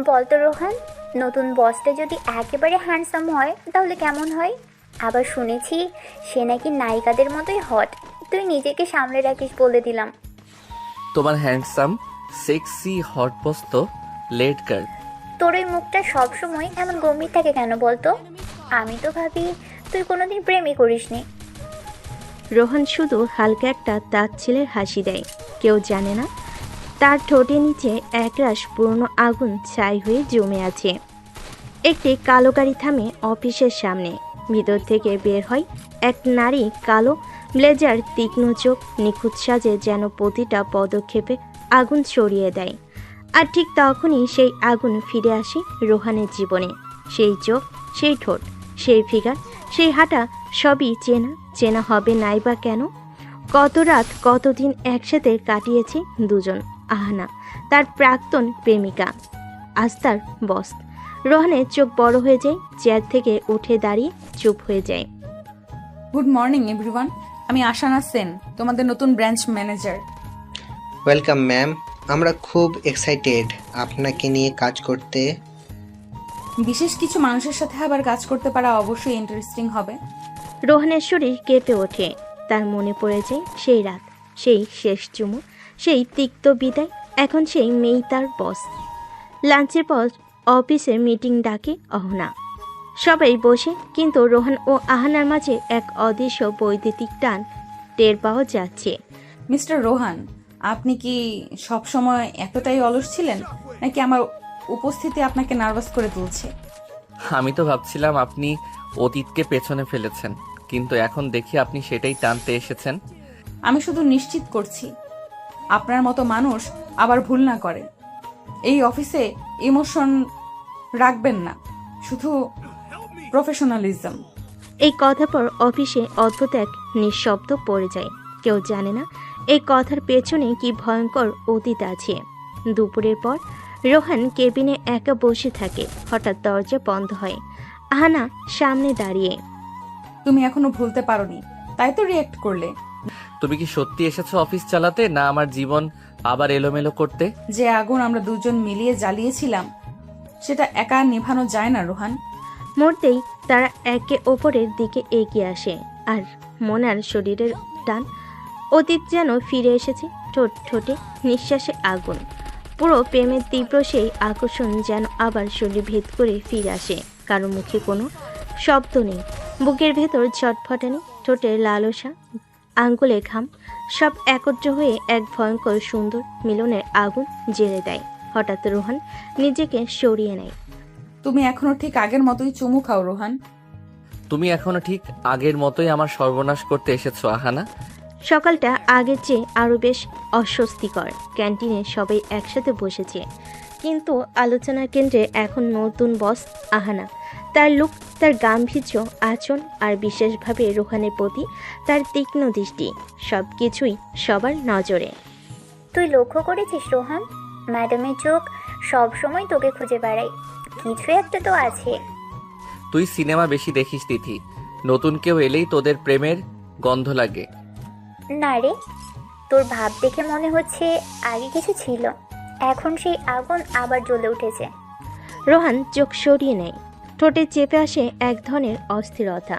বলতো রোহান, নতুন বসটা যদি একেবারে হ্যান্ডসাম হয় তাহলে কেমন হয়? আবার শুনেছি সে নাকি নায়িকাদের মতোই হট। তুই নিজেকে সামলে রাখিস বলে দিলাম। তোমার হ্যান্ডসাম সেক্সি হট বস তো লেট গার্ল। তোর ওই মুখটা সবসময় এমন গম্ভীর থাকে কেন বলতো? আমি তো ভাবি তুই কোনোদিন প্রেমই করিসনি। রোহান শুধু হালকা একটা তাচ্ছিলের হাসি দেয়। কেউ জানে না তার ঠোঁটের নিচে একরাশ পুরনো আগুন ছাই হয়ে জমে আছে। একটি কালো গাড়ি থামে অফিসের সামনে। ভিতর থেকে বের হয় এক নারী, কালো ব্লেজার, তীক্ষ্ণ চোখ, নিখুঁত সাজে যেন প্রতিটা পদক্ষেপে আগুন ছড়িয়ে দেয়। আর ঠিক তখনই সেই আগুন ফিরে আসে রোহানের জীবনে। সেই চোখ, সেই ঠোঁট, সেই ফিগার, সেই হাঁটা, সবই চেনা চেনা হবে নাই বা কেন? কত রাত, কতদিন একসাথে কাটিয়েছে দুজন। আহানা তার প্রাক্তন প্রেমিকা, আজ তার বস। রোহানের চোখ বড় হয়ে যায়, চেয়ার থেকে উঠে দাঁড়িয়ে চুপ হয়ে যায়। গুড মর্নিং এভরিওয়ান, আমি আশানা সেন, তোমাদের নতুন ব্রাঞ্চ ম্যানেজার। ওয়েলকাম ম্যাম, আমরা খুব এক্সাইটেড আপনাকে নিয়ে কাজ করতে। বিশেষ কিছু মানুষের সাথে আবার কাজ করতে পারা অবশ্যই ইন্টারেস্টিং হবে। রোহানের শরীর কেঁপে ওঠে। তার মনে পড়ে যায় সেই রাত, সেই শেষ চুমু, সেই তিক্ত বিদায়। এখন সেই মেয়েই তার বস। লাঞ্চের পর অফিসের মিটিং ডাকে অহনা। সবাই বসে, কিন্তু রোহান ও আহানার মাঝে এক অদৃশ্য বৈদ্যুতিক টান টের পাওয়া যাচ্ছে। মিস্টার রোহান, আপনি কি সবসময় এতটাই অলস ছিলেন, নাকি আমার উপস্থিতি আপনাকে নার্ভাস করে তুলছে? আমি তো ভাবছিলাম আপনি অতীতকে পেছনে ফেলেছেন, কিন্তু এখন দেখি আপনি সেটাই টানতে এসেছেন। আমি শুধু নিশ্চিত করছি আপনার মতো মানুষ আবার ভুল না করে। এই অফিসে ইমোশন রাখবেন না, শুধু প্রফেশনালিজম। এই কথার পর অফিসে অদ্ভুত এক নিঃশব্দ পড়ে যায়। কেউ জানে না এই কথার পেছনে কি ভয়ঙ্কর অতীত আছে। দুপুরের পর রোহান কেবিনে একা বসে থাকে। হঠাৎ দরজা বন্ধ হয়। আহানা সামনে দাঁড়িয়ে। তুমি এখনো ভুলতে পারোনি, তাই তো রিয়েক্ট করলে। তুমি কি সত্যি এসেছো অফিস চালাতে, না আমার জীবন আবার এলোমেলো করতে? যে আগুন আমরা দুজন মিলিয়ে জ্বালিয়েছিলাম সেটা একা নেভানো যায় না রোহান। মুহূর্তেই তারা একে অপরের দিকে এগিয়ে আসে, আর মনার শরীরের টান। অতীত যেন ফিরে এসেছে, ঠোঁট ঠোঁটে নিঃশ্বাসে আগুন। পুরো প্রেমের তীব্র সেই আকর্ষণ যেন আবার শরীর ভেদ করে ফিরে আসে। কারো মুখে কোনো শব্দ নেই, বুকের ভেতর ছটফটানি, ঠোঁটের লালসা, আঙ্গুলে ঘাম, সব একত্র হয়ে এক ভয়ঙ্কর সুন্দর মিলনের আগুন জ্বেলে দেয়। হঠাৎ রোহান নিজেকে সরিয়ে নেয়। তুমি এখনো ঠিক আগের মতোই চুমু খাও রোহান। তুমি এখনো ঠিক আগের মতোই আমার সর্বনাশ করতে এসেছো আহানা। সকালটা আগের চেয়ে আরও বেশ অস্বস্তিকর। ক্যান্টিনে সবাই একসাথে বসেছে, কিন্তু আলোচনার কেন্দ্রে এখন নতুন বস আহানা। তার লুক, তার গাম্ভীর্য, আচরণ আর বিশেষভাবে রোহানের প্রতি তার তীক্ষ্ণ দৃষ্টি, সব কিছুই সবার নজরে। তুই লক্ষ্য করেছিস রোহান, ম্যাডামের চোখ সবসময় তোকে খুঁজে বেড়ায়। কিছু একটা তো আছে। তুই সিনেমা বেশি দেখিস তিথি, নতুন কেউ এলেই তোদের প্রেমের গন্ধ লাগে। না রে, তোর ভাব দেখে মনে হচ্ছে আগে কিছু ছিল, এখন সেই আগুন আবার জ্বলে উঠেছে। রোহান চোখ সরিয়ে নেয়। ঠোঁটে চেপে আসে এক ধরনের অস্থিরতা।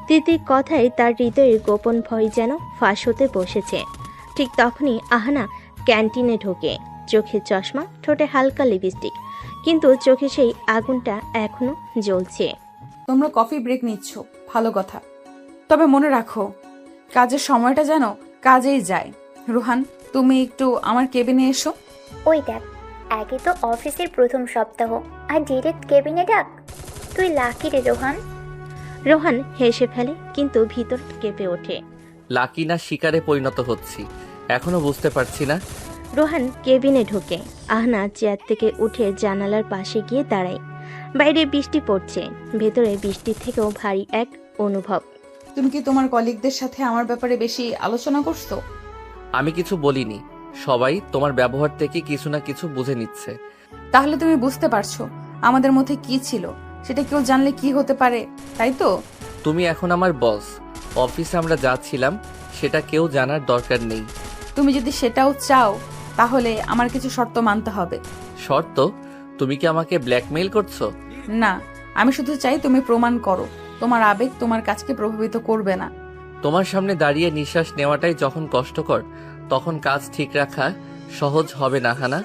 তিতির কথায় তার হৃদয়ের গোপন ভয় যেন ফাঁস হতে বসেছে। ঠিক তখনই আহানা ক্যান্টিনে ঢোকে। চোখে চশমা, ঠোঁটে হালকা লিপস্টিক, কিন্তু চোখে সেই আগুনটা এখনো জ্বলছে। তোমরা কফি ব্রেক নিচ্ছ, ভালো কথা, তবে মনে রাখো কাজের সময়টা যেন কাজেই যায়। রোহান, তুমি একটু আমার কেবিনে এসো। ওই দেখ, একে তো অফিসের প্রথম সপ্তাহ আর ডিরেক্ট কেবিনে ডাক। তুই লাকি রে রোহান। রোহান হেসে ফেলে, কিন্তু ভিতর কেঁপে ওঠে। লাকি না শিকারে পরিণত হচ্ছি এখনো বুঝতে পারছি না। রোহান কেবিনে ঢোকে। আহনা চেয়ার থেকে উঠে জানালার পাশে গিয়ে দাঁড়ায়। বাইরে বৃষ্টি পড়ছে, ভেতরে বৃষ্টির থেকেও ভারী এক অনুভব। তুমি কি তোমার কলিগদের সাথে আমার ব্যাপারে বেশি আলোচনা করছো? আমি কিছু বলিনি, সবাই তোমার ব্যবহার থেকে কিছু না কিছু বুঝে নিচ্ছে। তাহলে তুমি বুঝতে পারছো আমাদের মধ্যে কি ছিল, সেটা কেউ জানলে কি হতে পারে, তাই তো? তুমি এখন আমার বস, অফিসে আমরা যা ছিলাম সেটা কেউ জানার দরকার নেই। তুমি যদি সেটাও চাও তাহলে আমার কিছু শর্ত মানতে হবে। শর্ত? তুমি কি আমাকে ব্ল্যাকমেইল করছো? না, আমি শুধু চাই তুমি প্রমাণ করো তোমার আবেগ তোমার কাজকে প্রভাবিত করবে না। তোমার সামনে দাঁড়িয়ে নিঃশ্বাস নেওয়াটাই যখন কষ্টকর, তখন কাজ ঠিক রাখা সহজ হবে না হানা।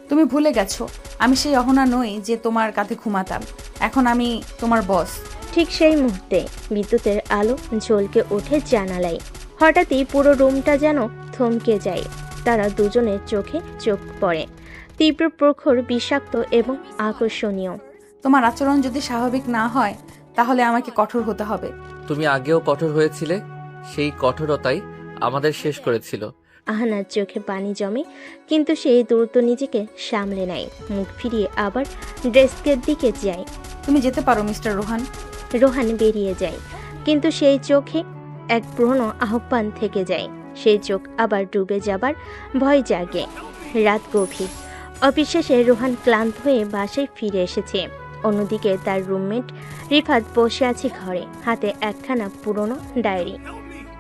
তুমি ভুলে গেছো আমি সেই অহনা নই যে তোমার কাঁধে ঘুমাতাম। এখন আমি তোমার বস। ঠিক সেই মুহূর্তে বিদ্যুতের আলো ঝলকে ওঠে জানালায়। হঠাৎই পুরো রুমটা যেন থমকে যায়। তারা দুজনের চোখে চোখ পড়ে, তীব্র, প্রখর, বিষাক্ত এবং আকর্ষণীয়। তোমার আচরণ যদি স্বাভাবিক না হয় তাহলে আমাকে কঠোর হতে হবে। তুমি আগেও কঠোর হয়েছিলে, সেই কঠোরতাই আমাদের শেষ করেছিল। আহানার চোখে পানি জমে, কিন্তু সে দ্রুত নিজেকে সামলে নেয়। মুখ ফিরিয়ে আবার ডেস্কের দিকে যায়। তুমি যেতে পারো মিস্টার রোহান। রোহান বেরিয়ে যায়, কিন্তু সেই চোখে এক পুরনো আহ্বান থেকে যায়। সেই চোখ আবার ডুবে যাবার ভয় জাগে। রাত গভীর। অফিস শেষে রোহান ক্লান্ত হয়ে বাসায় ফিরে এসেছে। অন্যদিকে তার রুমমেট রিফাত বসে আছে ঘরে, হাতে একখানা পুরনো ডায়েরি।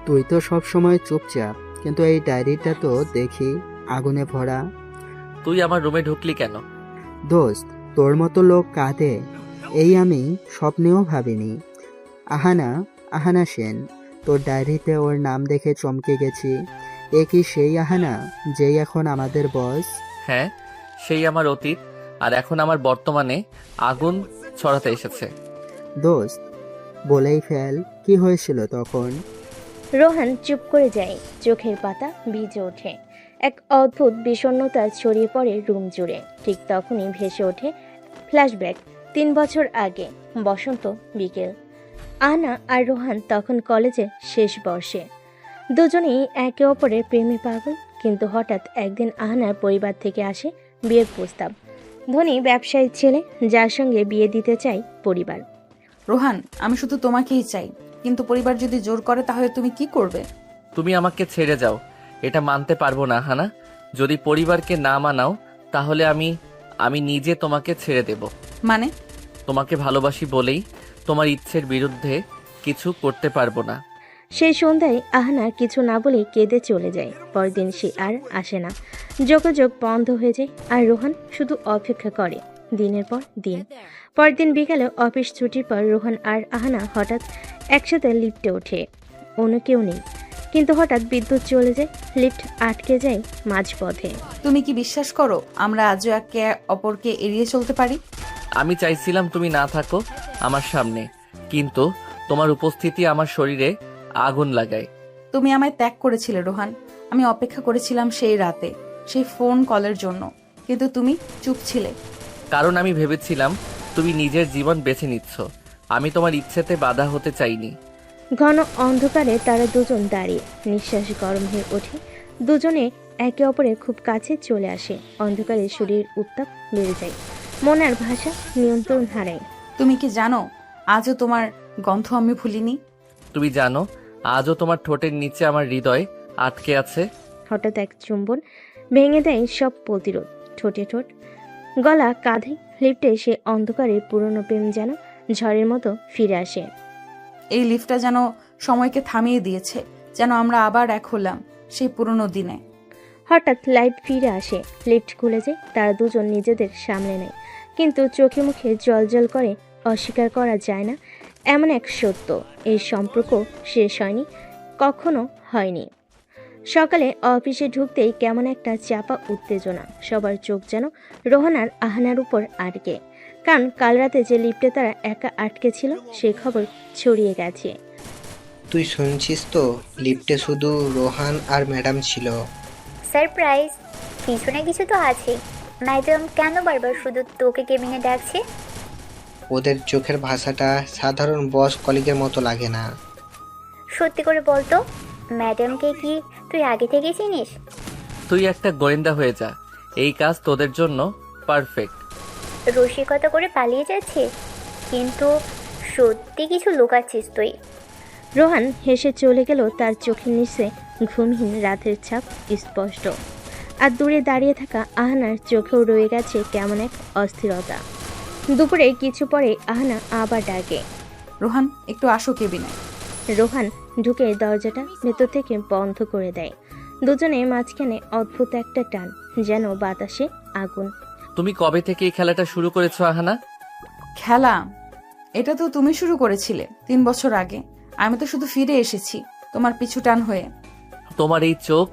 তুই তো সব সময় চুপচাপ, কিন্তু এই ডায়েরিটা তো দেখি আগুনে ভরা। তুই আমার রুমে ঢুকলি কেন? দোস্ত, তোর মতো লোক কাঁদে এই আমি স্বপ্নেও ভাবিনি। আহানা, আহানা সেন। তোর ডায়েরিতে ওর নাম দেখে চমকে গেছি। এ কি সেই আহানা যেই এখন আমাদের বস? হ্যাঁ, সেই আমার অতীত, আর এখন আমার বর্তমানে আগুন ছড়াতে এসেছে। দোস্ত, বলেই ফেল, কি হয়েছিল তখন? রোহান চুপ করে যায়, চোখের পাতা ভিজে ওঠে। এক অদ্ভুত বিষণ্ণতা ছড়িয়ে পড়ে রুম জুড়ে। ঠিক তখনই ভেসে ওঠে ফ্ল্যাশব্যাক। 3 বছর আগে, বসন্ত বিকেল। আহনা আর রোহান তখন কলেজে শেষ বর্ষে। দুজনেই একে অপরের প্রেমে পাগল। কিন্তু হঠাৎ একদিন আহনার পরিবার থেকে আসে বিয়ের প্রস্তাব। ধনী ব্যবসায়ী ছেলে, যার সঙ্গে বিয়ে দিতে চায় পরিবার। রোহান, আমি শুধু তোমাকেই চাই, কিন্তু পরিবার যদি জোর করে তাহলে তুমি কি করবে? তুমি আমাকে ছেড়ে যাও, এটা মানতে পারবো না হানা। যদি পরিবারকে না মানাও তাহলে আমি নিজে তোমাকে ছেড়ে দেব। মানে? তোমাকে ভালোবাসি বলেই তোমার ইচ্ছের বিরুদ্ধে কিছু করতে পারবো না। সেই সন্ধ্যায় আহনা কিছু না বলে কেঁদে চলে যায়। পরদিন সে আর আসে না। যোগাযোগ বন্ধ হয়ে যায়, আর রোহান শুধু অপেক্ষা করে দিনের পর দিন। পরদিন বিকালে অফিস ছুটির পর রোহান আর আহনা হঠাৎ একসাথে লিফটে ওঠে। অন্য কেউ নেই, কিন্তু হঠাৎ বিদ্যুৎ চলে যায়। লিফট আটকে যায় মাঝপথে। তুমি কি বিশ্বাস করো আমরা আজও একে অপরকে এড়িয়ে চলতে পারি? আমি চাইছিলাম তুমি না থাকো আমার সামনে, কিন্তু তোমার উপস্থিতি আমার শরীরে আগুন লাগায়। তুমি আমায় ত্যাগ করেছিলে রোহান। আমি অপেক্ষা করেছিলাম সেই রাতে, সেই ফোন কলের জন্য, কিন্তু তুমি চুপ ছিলে। কারণ আমি ভেবেছিলাম তুমি নিজের জীবন বেছে নিচ্ছ, আমি তোমার ইচ্ছেতে বাধা হতে চাইনি। ঘন অন্ধকারে তারা দুজন দাঁড়িয়ে, নিঃশ্বাস গরম হয়ে ওঠে। দুজনে একে অপরের খুব কাছে চলে আসে। অন্ধকারে শরীরের উত্তাপ বেড়ে যায়, মন আর ভাষা নিয়ন্ত্রণ হারায়। তুমি কি জানো আজও তোমার গন্ধ আমি ভুলিনি? তুমি জানো আজও তোমার ঠোঁটের নিচে আমার হৃদয় আটকে আছে। হঠাৎ এক চুম্বন ভেঙে দেয় সব প্রতিরোধ। ঠোঁটে ঠোঁট, গলা কাঁধে। লিফটে সে অন্ধকারের পুরনো প্রেম যেন ঝড়ের মতো ফিরে আসে। এই লিফটটা যেন সময়কে থামিয়ে দিয়েছে, যেন আমরা আবার এক হলাম সেই পুরনো দিনে। হঠাৎ লাইট ফিরে আসে, লিফট খুলে যায়। তারা দুজন নিজেদের সামলে নেয়, কিন্তু চোখে মুখে জল করে। অস্বীকার করা যায় না এমন এক সত্য, এই সম্পর্ক শেষ হয়নি, কখনো হয়নি। সকালে অফিসে ঢুকতেই কেমন একটা চাপা উত্তেজনা। সবার চোখ যেন রোহান আর আহনার উপর আটকে, কারণ কাল রাতে যে লিফটে তারা একা আটকে ছিল সে খবর ছড়িয়ে গেছে। তুই শুনছিস তো, লিফটে শুধু রোহান আর ম্যাডাম ছিল। সারপ্রাইজ, কিছু না কিছু তো আছেই। ম্যাডাম কেন বারবার শুধু তোকে কেবিনে ডাকছে? ওদের চোখের ভাষাটা সাধারণ বস কলিগের মতো লাগে না। সত্যি করে বলতো, ম্যাডামকে কি তুই আগে থেকে চিনিস? তুই একটা গোয়েন্দা হয়ে যা, এই কাজ তোদের জন্য পারফেক্ট। রসিকতা করে পালিয়ে যাচ্ছে, কিন্তু সত্যি কিছু লুকাচ্ছিস তুই। রোহান হেসে চলে গেল। তার চোখের নিচে ঘুমহীন রাতের ছাপ স্পষ্ট, আর দূরে দাঁড়িয়ে থাকা আহনার চোখেও রয়ে গেছে কেমন এক অস্থিরতা। দুপুরে কিছু পরে আহনা আবার ডাকে, রোহান একটু আসো কেবিনে। রোহান ঢুকে দরজাটা ভেতর থেকে বন্ধ করে দেয়। দুজনে মাঝখানে অদ্ভুত একটা টান, যেন বাতাসে আগুন। তুমি কবে থেকে এই খেলাটা শুরু করেছো আহানা? খেলা? এটা তো তুমি শুরু করেছিলে 3 বছর আগে। আমি তো শুধু ফিরে এসেছি তোমার পিছু টান হয়ে। তোমার এই চোখ,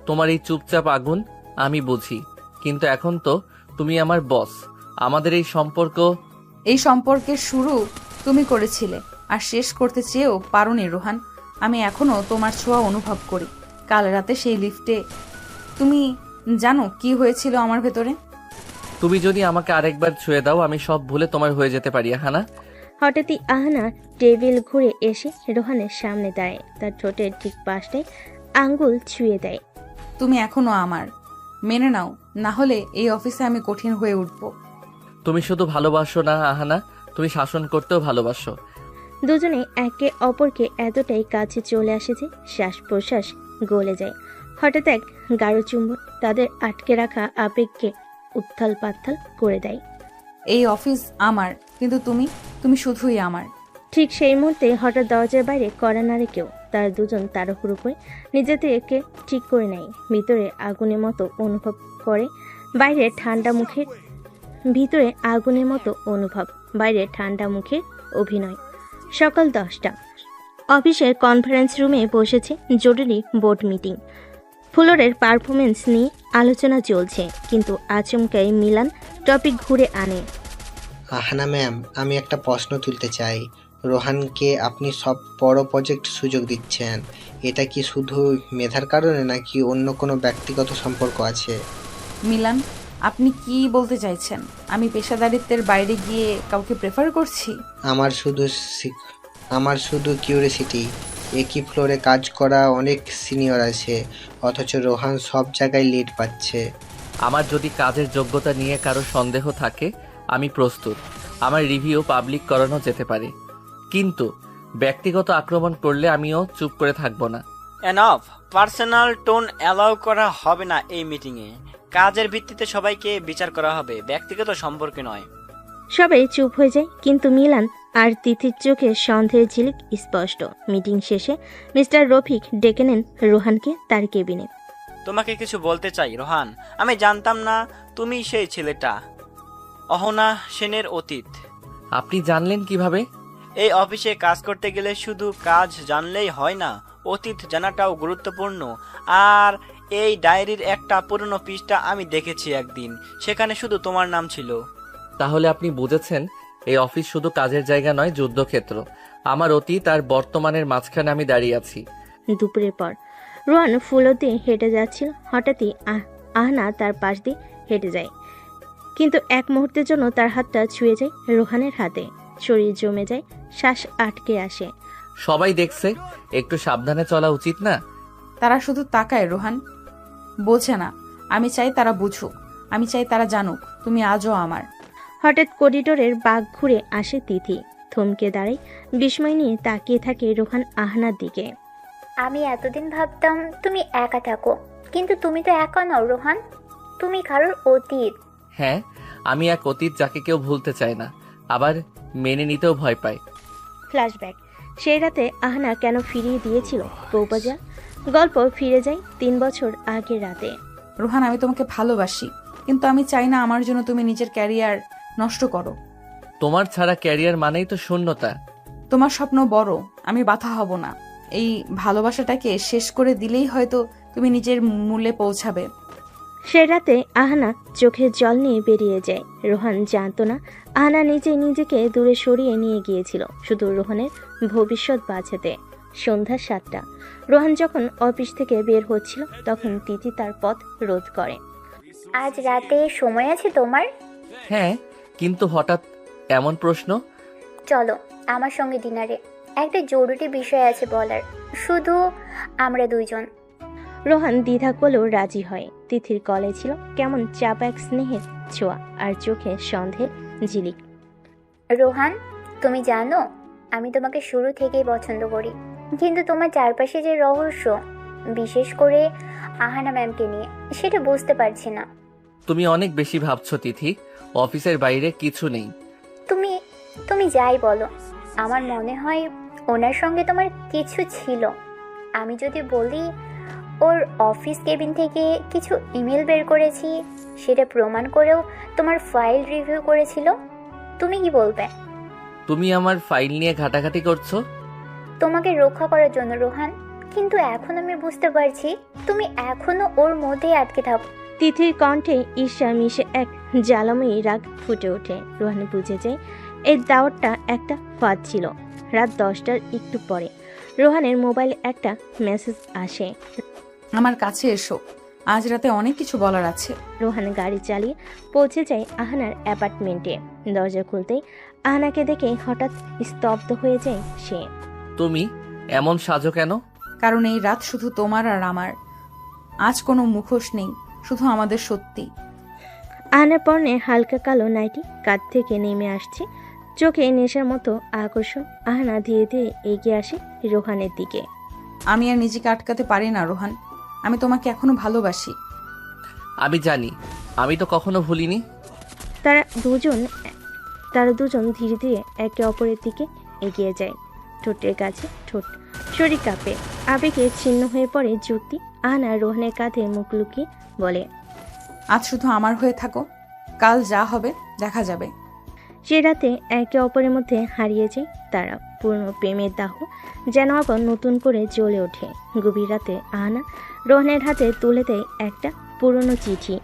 তোমার এই চুপচাপ আগুন আমি বুঝি, কিন্তু এখন তো তুমি আমার বস। আমাদের এই সম্পর্ক। এই সম্পর্কের শুরু তুমি করেছিলে, আর শেষ করতে চেয়েও পারোনি রোহান। আমি এখনো তোমার ছোঁয়া অনুভব করি। কাল রাতে সেই লিফটে তুমি জানো কি হয়েছিল আমার ভেতরে? তুমি যদি আমাকে আরেকবার ছুঁয়ে দাও, আমি সব ভুলে তোমার হয়ে যেতে পারি আহানা। হঠাৎই আহানা টেবিল ঘুরে এসে রোহানের সামনে দাঁড়ায়, তার ঠোঁটের ঠিক পাশটায় আঙ্গুল ছুঁয়ে দেয়। তুমি এখনো আমার, মেনে নাও, না হলে এই অফিসে আমি কঠিন হয়ে উঠব। তুমি শুধু ভালোবাসো না আহানা, তুমি শাসন করতেও ভালোবাসো। দুজনে একে অপরকে এতটাই কাছে চলে আসে যে শ্বাস প্রশ্বাস গলে যায়। হঠাৎ এক গাঢ় চুম্বন তাদের আটকে রাখা আবেগকে উত্থাল পাত্থাল করে দেয়। এই অফিস আমার, কিন্তু তুমি শুধুই আমার। ঠিক সেই মুহূর্তে হঠাৎ দরজার বাইরে কড়া নাড়ে কেউ। তার দুজন তাড়াহুড়ো করে নিজেদেরকে ঠিক করে নেয়। ভিতরে আগুনের মতো অনুভব করে, বাইরে ঠান্ডা মুখের বাইরে ঠান্ডা মুখের অভিনয়। সকাল 10টা, অফিসের কনফারেন্স রুমে বসেছে জরুরি বোর্ড মিটিং। ফ্লোরের পারফরমেন্স নিয়ে আলোচনা চলছে, কিন্তু আচমকাই মিলান টপিক ঘুরে আনে। আহানা ম্যাম, আমি একটা প্রশ্ন তুলতে চাই। রোহানকে আপনি সব বড় প্রজেক্ট সুযোগ দিচ্ছেন, এটা কি শুধু মেধার কারণে নাকি অন্য কোনো ব্যক্তিগত সম্পর্ক আছে? মিলান, আপনি কি বলতে চাইছেন? আমি পেশাদারিত্বের বাইরে গিয়ে কাউকে প্রেফার করছি? আমার শুধু কিউরিয়াসিটি। একই ফ্লোরে কাজ করা অনেক সিনিয়র আছে, অথচ রোহান সব জায়গায় লিড পাচ্ছে। আমার যদি কাজের যোগ্যতা নিয়ে কারো সন্দেহ থাকে, আমি প্রস্তুত। আমার রিভিউ পাবলিক করানো যেতে পারে, কিন্তু ব্যক্তিগত আক্রমণ করলে আমিও চুপ করে থাকবো না। এনাফ, পার্সোনাল টোন অ্যালাউ করা হবে না এই মিটিংয়ে। কাজের ভিত্তিতে সবাইকে বিচার করা হবে, ব্যক্তিগত সম্পর্কে নয়। সবাই চুপ হয়ে যায়, কিন্তু মিলান আর তিথির চোখে সন্দেহের ঝিলিক স্পষ্ট। মিটিং শেষে মিস্টার রফিক ডেকে নেন রোহানকে তার কেবিনে। তোমাকে কিছু বলতে চাই রোহান। আমি জানতাম না তুমি সেই ছেলেটা, অহনা সেনের অতীত। আপনি জানলেন কিভাবে? এই অফিসে কাজ করতে গেলে শুধু কাজ জানলেই হয় না, অতীত জানাটাও গুরুত্বপূর্ণ। আর এই ডায়েরির একটা পুরনো পৃষ্ঠা আমি দেখেছি একদিন, সেখানে শুধু তোমার নাম ছিল। তাহলে আপনি বুঝেছেন, এই অফিস শুধু কাজের জায়গা নয়, যুদ্ধক্ষেত্র। আমার অতীত আর বর্তমানের মাঝখানে আমি দাঁড়িয়ে আছি। দুপুরের পর রোহান ফুলো দিয়ে হেঁটে যাচ্ছিল। হঠাৎই আহনা তার পাশ দিয়ে হেঁটে যায়, কিন্তু এক মুহূর্তের জন্য তার হাতটা ছুঁয়ে যায় রোহানের হাতে। শরীর জমে যায়, শ্বাস আটকে আসে। সবাই দেখছে, একটু সাবধানে চলা উচিত না? তারা শুধু তাকায় রোহান, বোঝে না। আমি চাই তারা বুঝুক, আমি চাই তারা জানুক তুমি আজও আমার। হঠাৎ করিডোরের বাঘ ঘুরে আসে তিথি। থমকে দাঁড়ায়, বিস্ময় নিয়ে তাকিয়ে থাকে রোহান আহনার দিকে। আমি এতদিন ভাবতাম তুমি একা থাকো, কিন্তু তুমি তো একা নও রোহান, তুমি কারোর অতীত। হ্যাঁ, আমি এক অতীত যাকে কেউ ভুলতে চায় না, আবার মেনে নিতেও ভয় পায়। ফ্ল্যাশব্যাক, সেই রাতে আহনা কেন ফিরিয়ে দিয়েছিল প্রপোজাল। গল্প ফিরে যায় 3 বছর আগের রাতে। রোহান, আমি তোমাকে ভালোবাসি, কিন্তু আমি চাই না আমার জন্য তুমি নিজের ক্যারিয়ার নষ্ট করো। তোমার ছাড়া ক্যারিয়ার মানেই তো শূন্যতা। তোমার স্বপ্ন বড়, আমি বাধা হব না। এই ভালোবাসাটাকে শেষ করে দিলেই হয়তো তুমি নিজের মূল্যে পৌঁছাবে। সে রাতে আহনা চোখের জল নিয়ে বেরিয়ে যায়। রোহান জানতো না আহনা নিজেকে দূরে সরিয়ে নিয়ে গিয়েছিল শুধু রোহানের ভবিষ্যৎ বাঁচাতে। সন্ধ্যা 7টা, রোহান যখন অফিস থেকে বের হচ্ছিল তখন তিথি তার পথ রোধ করে। আজ রাতে সময় আছে তোমার? হ্যাঁ, কিন্তু হঠাৎ এমন প্রশ্ন? চলো আমার সঙ্গে ডিনারে, একটা জরুরি বিষয় আছে বলার, শুধু আমরা দুইজন। রোহান দ্বিধা করলেও রাজি হয়। তিথির গলায় ছিল কেমন চাপা এক স্নেহের ছোঁয়া, আর চোখে সন্দেহের ঝিলিক। রোহান, তুমি জানো আমি তোমাকে শুরু থেকেই পছন্দ করি, কিন্তু তোমার চারপাশে যে রহস্য, বিশেষ করে আহানা ম্যামকে নিয়ে, সেটা বুঝতে পারছি না। তুমি অনেক বেশি ভাবছো তিথি, অফিসের বাইরে কিছু নেই। তুমি যাই বলো, আমার মনে হয় ওনার সঙ্গে তোমার কিছু ছিল। আমি যদি বলি ওর অফিস কেবিন থেকে কিছু ইমেল বের করেছি, সেটা প্রমাণ করেও তোমার ফাইল রিভিউ করেছিল। তুমি কি বলবে? তুমি আমার ফাইল নিয়ে ঘাটাঘাটি করছো? তোমাকে রক্ষা করার জন্য রোহান, কিন্তু এখন আমি বুঝতে পারছি তুমি এখনো ওর মধ্যেই আটকে থাকো। তিথির কণ্ঠে ঈর্ষা মিশে এক জ্বালাময়ী রাগ ফুটে ওঠে। রোহান বুঝে যায় এই দাওয়াতটা একটা ফাঁদ ছিল। রাত 10টার একটু পরে রোহানের মোবাইলে একটা মেসেজ আসে। আমার কাছে এসো, আজ রাতে অনেক কিছু বলার আছে। রোহান গাড়ি চালিয়ে পৌঁছে যায় আহানার অ্যাপার্টমেন্টে। দরজা খুলতেই আহানাকে দেখে হঠাৎ স্তব্ধ হয়ে যায় সে। তুমি এমন সাজো কেন? কারণ এই রাত শুধু তোমার আর আমার। আজ কোনো মুখোশ নেই, শুধু আমাদের সত্যি। আহানার পরনে হালকা কালো নাইটি কাঁধ থেকে নেমে আসছে, চোখে নেশার মতো আকর্ষণ। আহানা ধীরে ধীরে এগিয়ে আসে রোহানের দিকে। আমি আর নিজেকে আটকাতে পারি না রোহান, আমি তোমাকে এখনো ভালোবাসি। আমি জানি, আমি তো কখনো ভুলিনি। তারা দুজন ধীরে ধীরে একে অপরের দিকে এগিয়ে যায়। ঠোঁটের কাছে ঠোঁট, শরীর কাঁপে, আবেগে ছিন্ন হয়ে পড়ে যুক্তি। আহানা রোহানের কাঁধে মুখ লুকিয়ে বলে, আজ শুধু আমার হয়ে থাকো, কাল যা হবে দেখা যাবে। সে রাতে একে অপরের মধ্যে হারিয়ে যায় তারা। পুরনো প্রেমের দাহ যেন আবার নতুন করে জ্বলে ওঠে। গভীর রাতে আহানা রোহানের হাতে তুলে দেয় একটা পুরনো চিঠি।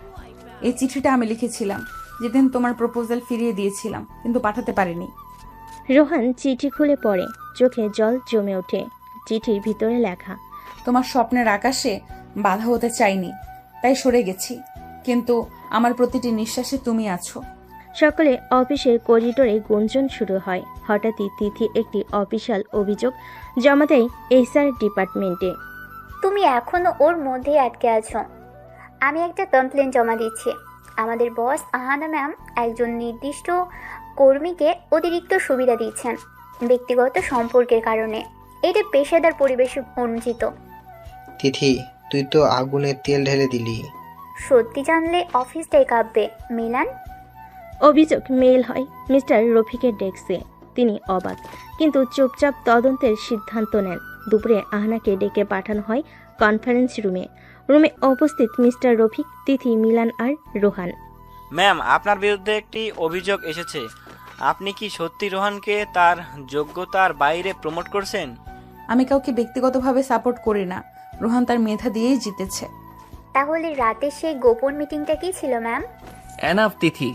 এই চিঠিটা আমি লিখেছিলাম যেদিন তোমার প্রপোজাল ফিরিয়ে দিয়েছিলাম, কিন্তু পাঠাতে পারিনি। রোহান চিঠি খুলে পড়ে, চোখে জল জমে ওঠে। চিঠির ভিতরে লেখা, তোমার স্বপ্নের আকাশে বাধা হতে চাইনি, তাই সরে গেছি, কিন্তু আমার প্রতিটি নিঃশ্বাসে তুমি আছো। সকালে অফিসের করিডোরে গুঞ্জন শুরু হয়। হঠাৎই তিথি একটি অফিসিয়াল অভিযোগ জমা দেয় HR ডিপার্টমেন্টে। তুমি এখনো ওর মধ্যেই আটকে আছো। আমি একটা কমপ্লেন জমা দিচ্ছি। আমাদের বস আহানা ম্যাম একজন নির্দিষ্ট কর্মীকে অতিরিক্ত সুবিধা দিচ্ছেন ব্যক্তিগত সম্পর্কের কারণে। এটা পেশাদার পরিবেশে অনুচিত। তিথি, তুই তো আগুনে তেল ঢেলে দিলি। সত্যি জানলে অফিসটাই কাঁপবে মিলান। অভিযোগ মেইল হয় মিস্টার রফিকের ডেস্কে। তিনি অবাক, কিন্তু চুপচাপ তদন্তের সিদ্ধান্ত নেন। দুপুরে আহনাকে ডেকে পাঠানো হয় কনফারেন্স রুমে। রুমে উপস্থিত মিস্টার রফিক, তিথি, মিলান আর রোহান। ম্যাম, আপনার বিরুদ্ধে একটি অভিযোগ এসেছে। আপনি কি সত্যি রোহানকে তার যোগ্যতার বাইরে প্রমোট করছেন? আমি কাউকে ব্যক্তিগতভাবে সাপোর্ট করি না, রোহান তার মেধা দিয়েই জিতেছে। তাহলে রাতে সেই গোপন মিটিংটা কি ছিল ম্যাম? এনাফ তিথি,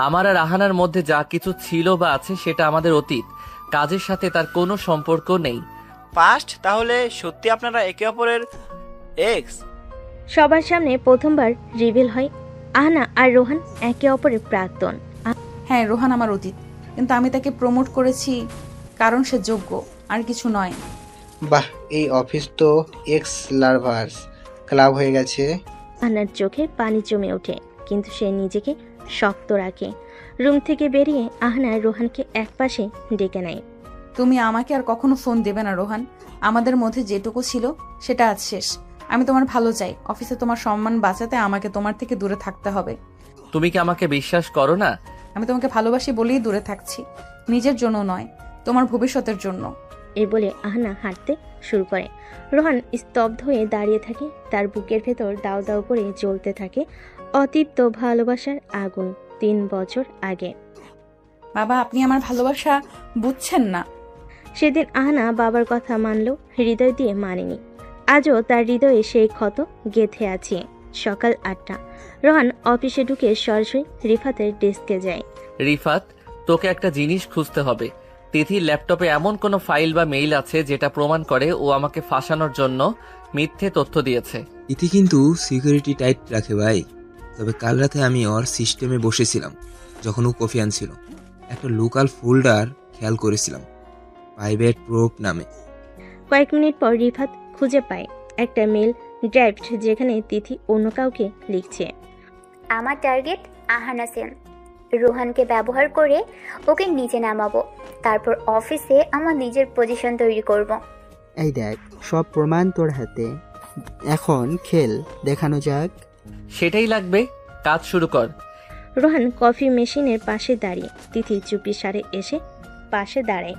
আমার আর আহানার মধ্যে যা কিছু ছিল বা আছে সেটা আমাদের অতীত। কাজের সাথে তার কোনো সম্পর্ক নেই। পাস্ট? তাহলে সত্যি আপনারা একে অপরের এক্স? সবার সামনে প্রথমবার রিভিল হয় আহনা আর রোহান একে অপরের প্রাক্তন। হ্যাঁ, রোহান আমার অতীত, কিন্তু আমি তাকে প্রমোট করেছি কারণ সে যোগ্য, আর কিছু নয়। বাহ, এই অফিস তো এক্স লাভার্স ক্লাব হয়ে গেছে। আহনার চোখে পানি জমে ওঠে, কিন্তু সে নিজেকে শক্ত রাখে। রুম থেকে বেরিয়ে আহনা রোহানকে একপাশে ডেকে নেয়। তুমি আমাকে আর কখনো ফোন দেবে না রোহান। আমাদের মধ্যে যেটুকু ছিল সেটা আজ শেষ। আমি তোমার ভালো চাই, অফিসে তোমার সম্মান বাঁচাতে আমাকে তোমার থেকে দূরে থাকতে হবে। তুমি কি আমাকে বিশ্বাস করো না? আমি তোমাকে ভালোবাসি বলেই দূরে থাকছি, নিজের জন্য নয়, তোমার ভবিষ্যতের জন্য। এই বলে আহনা হাঁটতে শুরু করে। রোহান স্তব্ধ হয়ে দাঁড়িয়ে থাকে। তার বুকের ভেতর দাউ দাউ করে জ্বলতে থাকে অতৃপ্ত ভালোবাসার আগুন। 3 বছর আগে। বাবা, আপনি আমার ভালোবাসা বুঝছেন না। সেদিন আহনা বাবার কথা মানলেও হৃদয় দিয়ে মানেনি। আজও তার হৃদয়ে সেই ক্ষত গেঁথে আছে। সকাল 8টা। রোহান অফিসে ঢুকে সরাসরি রিফাতের ডেস্কে যায়। রিফাত, তোকে একটা জিনিস খুঁজতে হবে। তিথির ল্যাপটপে এমন কোনো ফাইল বা মেইল আছে যেটা প্রমাণ করে ও আমাকে ফাঁসানোর জন্য মিথ্যে তথ্য দিয়েছে। তিথি কিন্তু সিকিউরিটি টাইট রাখে ভাই। তবে কাল রাতে আমি ওর সিস্টেমে বসেছিলাম যখন ও কফি আনছিল। একটা লোকাল ফোল্ডার খেয়াল করেছিলাম, প্রাইভেট প্রোপ নামে। কয়েক মিনিট পর রিফাত খুঁজে পায় একটা মেল ড্রাইভ, যেখানে তিথি অন্য কাউকে লিখছে। আমার টার্গেট আহানা সেন। রোহানকে ব্যবহার করে ওকে নিচে নামাবো, তারপর অফিসে আমার নিজের পজিশন তৈরি করব। এই দেখ, সব প্রমাণ তোর হাতে। এখন খেল দেখানো যাক। সেটাই লাগবে, কাজ শুরু কর। রোহান কফি মেশিনের পাশে দাঁড়িয়ে। তিথি চুপি সারে এসে পাশে দাঁড়ায়।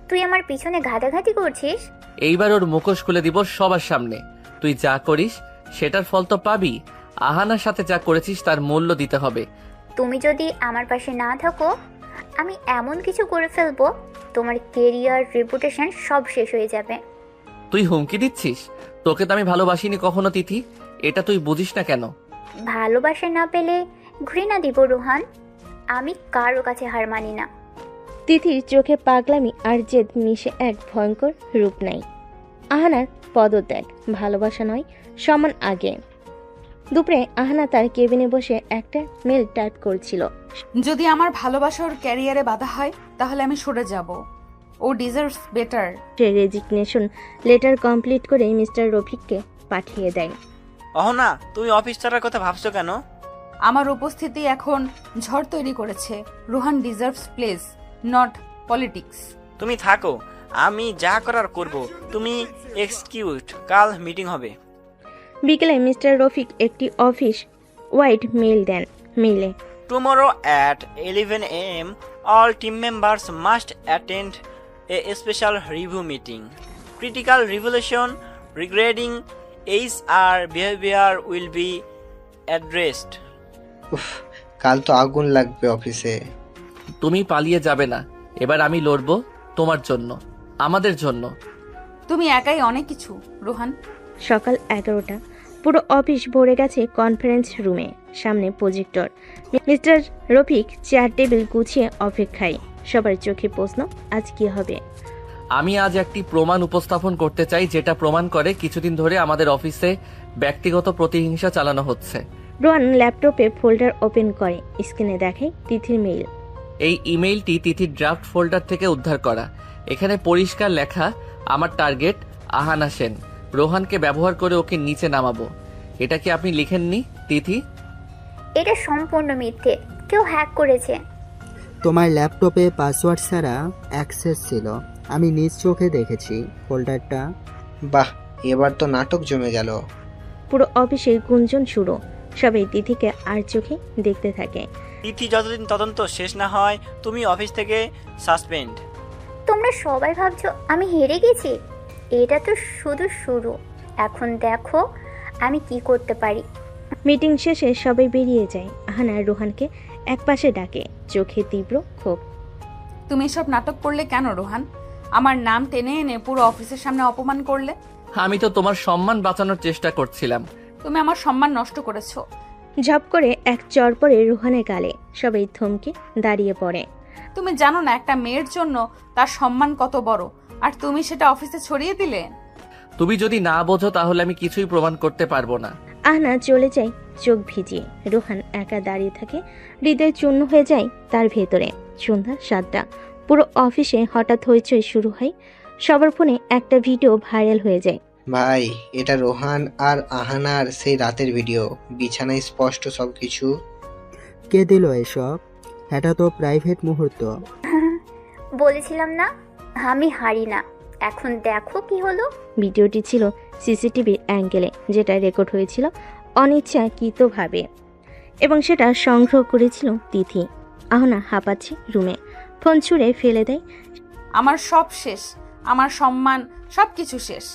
তুই আমার পিছনে ঘাটাঘাটি করছিস? এইবার ওর মুখোশ খুলে দিব সবার সামনে। তুই যা করিস সেটার ফল তো পাবি। আহানার সাথে যা করেছিস তার মূল্য দিতে হবে। তুমি যদি আমার পাশে না থাকো, আমি এমন কিছু করে ফেলবো, তোমার কেরিয়ার, রেপুটেশন সব শেষ হয়ে যাবে। তুই হুমকি দিচ্ছিস? তোকে তো আমি ভালোবাসিনি কখনো তিথি, এটা তুই বুঝিস না কেন? ভালোবাসা না পেলে ঘৃণা দিব রোহান, আমি কারো কাছে হার মানি না। তিথির চোখে পাগলামি আর জেদ মিশে এক ভয়ঙ্কর রূপ নাই। আহানার পদত্যাগ ভালোবাসা নয়, সমান আগে। দুপুরে আহানা তার কেবিনে বসে একটা মেল টাইপ করছিল। যদি আমার ভালোবাসা ওর ক্যারিয়ারে বাধা হয় তাহলে আমি সরে যাব। ও ডিজার্ভস বেটার। সে রেজিগনেশন লেটার কমপ্লিট করে মিস্টার রফিককে পাঠিয়ে দেয়। অহনা, তুমি অফিস ছাড়ার কথা ভাবছো কেন? আমার উপস্থিতি এখন ঝড় তৈরি করেছে। Rohan deserves place, not politics. তুমি থাকো, আমি যা করার করব। তুমি এক্সকিউট, কাল মিটিং হবে। বিকেলে মিস্টার রফিক একটি অফিস ওয়াইড মেল দেন। মেইলে Tomorrow at 11 a.m., all team members must attend a special review meeting. Critical revelation regarding HR behavior will be addressed. উফ, কাল তো আগুন লাগবে অফিসে। তুমি পালিয়ে যাবে না, এবার আমি লড়বো তোমার জন্য, আমাদের জন্য। তুমি একাই অনেক কিছু রোহান। সকাল 11টা, পুরো অফিস ভরে গেছে কনফারেন্স রুমে। সামনে projector. Mister Rafiq chair table গুছিয়ে অপেক্ষায়। সবার চোখে প্রশ্ন, আজ কি হবে? আমি আজ একটি প্রমাণ উপস্থাপন করতে চাই, যেটা প্রমাণ করে কিছুদিন ধরে আমাদের অফিসে ব্যক্তিগত প্রতিহিংসা চালানো হচ্ছে। রোহান ল্যাপটপে ফোল্ডার ওপেন করে। স্ক্রিনে দেখে তিথির মেইল। এই ইমেইলটি তিথির ড্রাফট ফোল্ডার থেকে উদ্ধার করা। এখানে পরিষ্কার লেখা, আমার টার্গেট আহানা সেন। রোহানকে ব্যবহার করে ওকে নিচে নামাবো। এটা কি আপনি লিখেননি তিথি? এটা সম্পূর্ণ মিথ্যে, কেউ হ্যাক করেছে। তোমার ল্যাপটপে পাসওয়ার্ড ছাড়া অ্যাক্সেস ছিল, আমি নিজ চোখে দেখেছি ফোল্ডারটা। বাহ, এবার তো নাটক জমে গেল। পুরো অফিসে গুঞ্জন শুরু। সবাই তিথিকে আর চোখে দেখতে থাকে। তিথি যতদিন তদন্ত শেষ না হয়, তুমি অফিস থেকে সাসপেন্ড। তোমরা সবাই ভাবছো আমি হেরে গেছি, এটা তো শুধু শুরু। এখন দেখো আমি কি করতে পারি। মিটিং শেষে সবাই বেরিয়ে যায়। আহানা রোহানকে একপাশে ডাকে, চোখে তীব্র ক্ষোভ। তুমি এসব নাটক করলে কেন রোহান? আমার নাম টেনে এনে পুরো অফিসের সামনে অপমান করলে। আমি তো তোমার সম্মান বাঁচানোর চেষ্টা করছিলাম। তুমি আমার সম্মান নষ্ট করেছো। ঝপ করে এক চড় পড়ে রোহানের গালে। সবাই থমকে দাঁড়িয়ে পড়ে। তুমি জানো না একটা মেয়ের জন্য তার সম্মান কত বড়, আর তুমি সেটা অফিসে ছড়িয়ে দিলে। তুমি যদি না বোঝো তাহলে আমি কিছুই প্রমাণ করতে পারবো না। আহনা চলে যায় চোখ ভিজিয়ে। রোহান একা দাঁড়িয়ে থাকে, হৃদয় চূর্ণ হয়ে যায় তার ভেতরে। সন্ধ্যা 7টা, পুরো অফিসে হঠাৎ হইচই শুরু হয়। সবার ফোনে একটা ভিডিও ভাইরাল হয়ে যায়। ভাই, এটা রোহান আর আহানার সেই রাতের ভিডিও, বিছানায় স্পষ্ট সবকিছু। কে দিল এসব? এটা তো প্রাইভেট মুহূর্ত। বলেছিলাম না আমি হারি না, এখন দেখো কি হলো। ভিডিওটি ছিল সিসিটিভির অ্যাঙ্গেলে, যেটা রেকর্ড হয়েছিল অনিচ্ছাকৃতভাবে, এবং সেটা সংগ্রহ করেছিল তিথি। আহনা হাঁপাচ্ছে রুমে, ফোন ছুঁড়ে ফেলে দেয়। আমার সব শেষ, আমার সম্মান সবকিছু শেষ।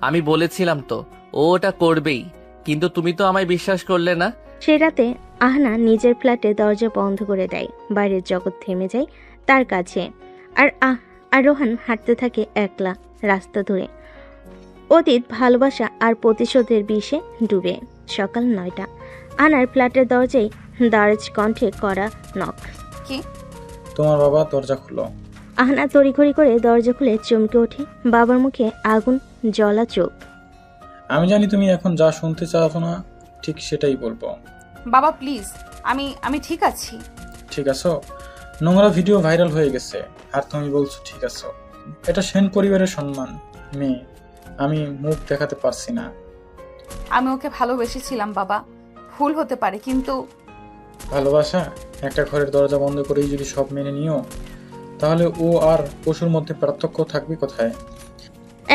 আমি বলেছিলাম তো ও ওটা করবেই, কিন্তু তুমি তো আমায় বিশ্বাস করলে না। সেই রাতে আহনা নিজের ফ্ল্যাটে দরজা বন্ধ করে দেয়। বাইরের জগৎ থেমে যায় তার কাছে। আর রোহান হাঁটতে থাকে একলা রাস্তা ধরে, অতীত, ভালোবাসা আর প্রতিশোধের বিষে ডুবে। সকাল 9টা, আনার ফ্ল্যাটের দরজায় দারাজ কণ্ঠে করা নক। কি? তোমার বাবা, দরজা খুলো। আহনা তড়িঘড়ি করে দরজা খুলে চমকে ওঠে। বাবার মুখে আগুন জ্বলা চোখ। আমি জানি তুমি এখন যা শুনতে চাও না, ঠিক সেটাই বলবো। বাবা প্লিজ, আমি ঠিক আছি। ঠিক আছো? নোংরা ভিডিও ভাইরাল হয়ে গেছে আর তুমি বলছো ঠিক আছো? এটা সেন পরিবারের সম্মান। মেয়ে, আমি মুখ দেখাতে পারছি না। আমি ওকে ভালোবেসেছিলাম বাবা, ভুল হতে পারে, কিন্তু ভালোবাসা একটা ঘরের দরজা বন্ধ করেই যদি সব মেনে নিও, তাহলে ও আর পশুর মধ্যে পার্থক্য থাকবে কোথায়?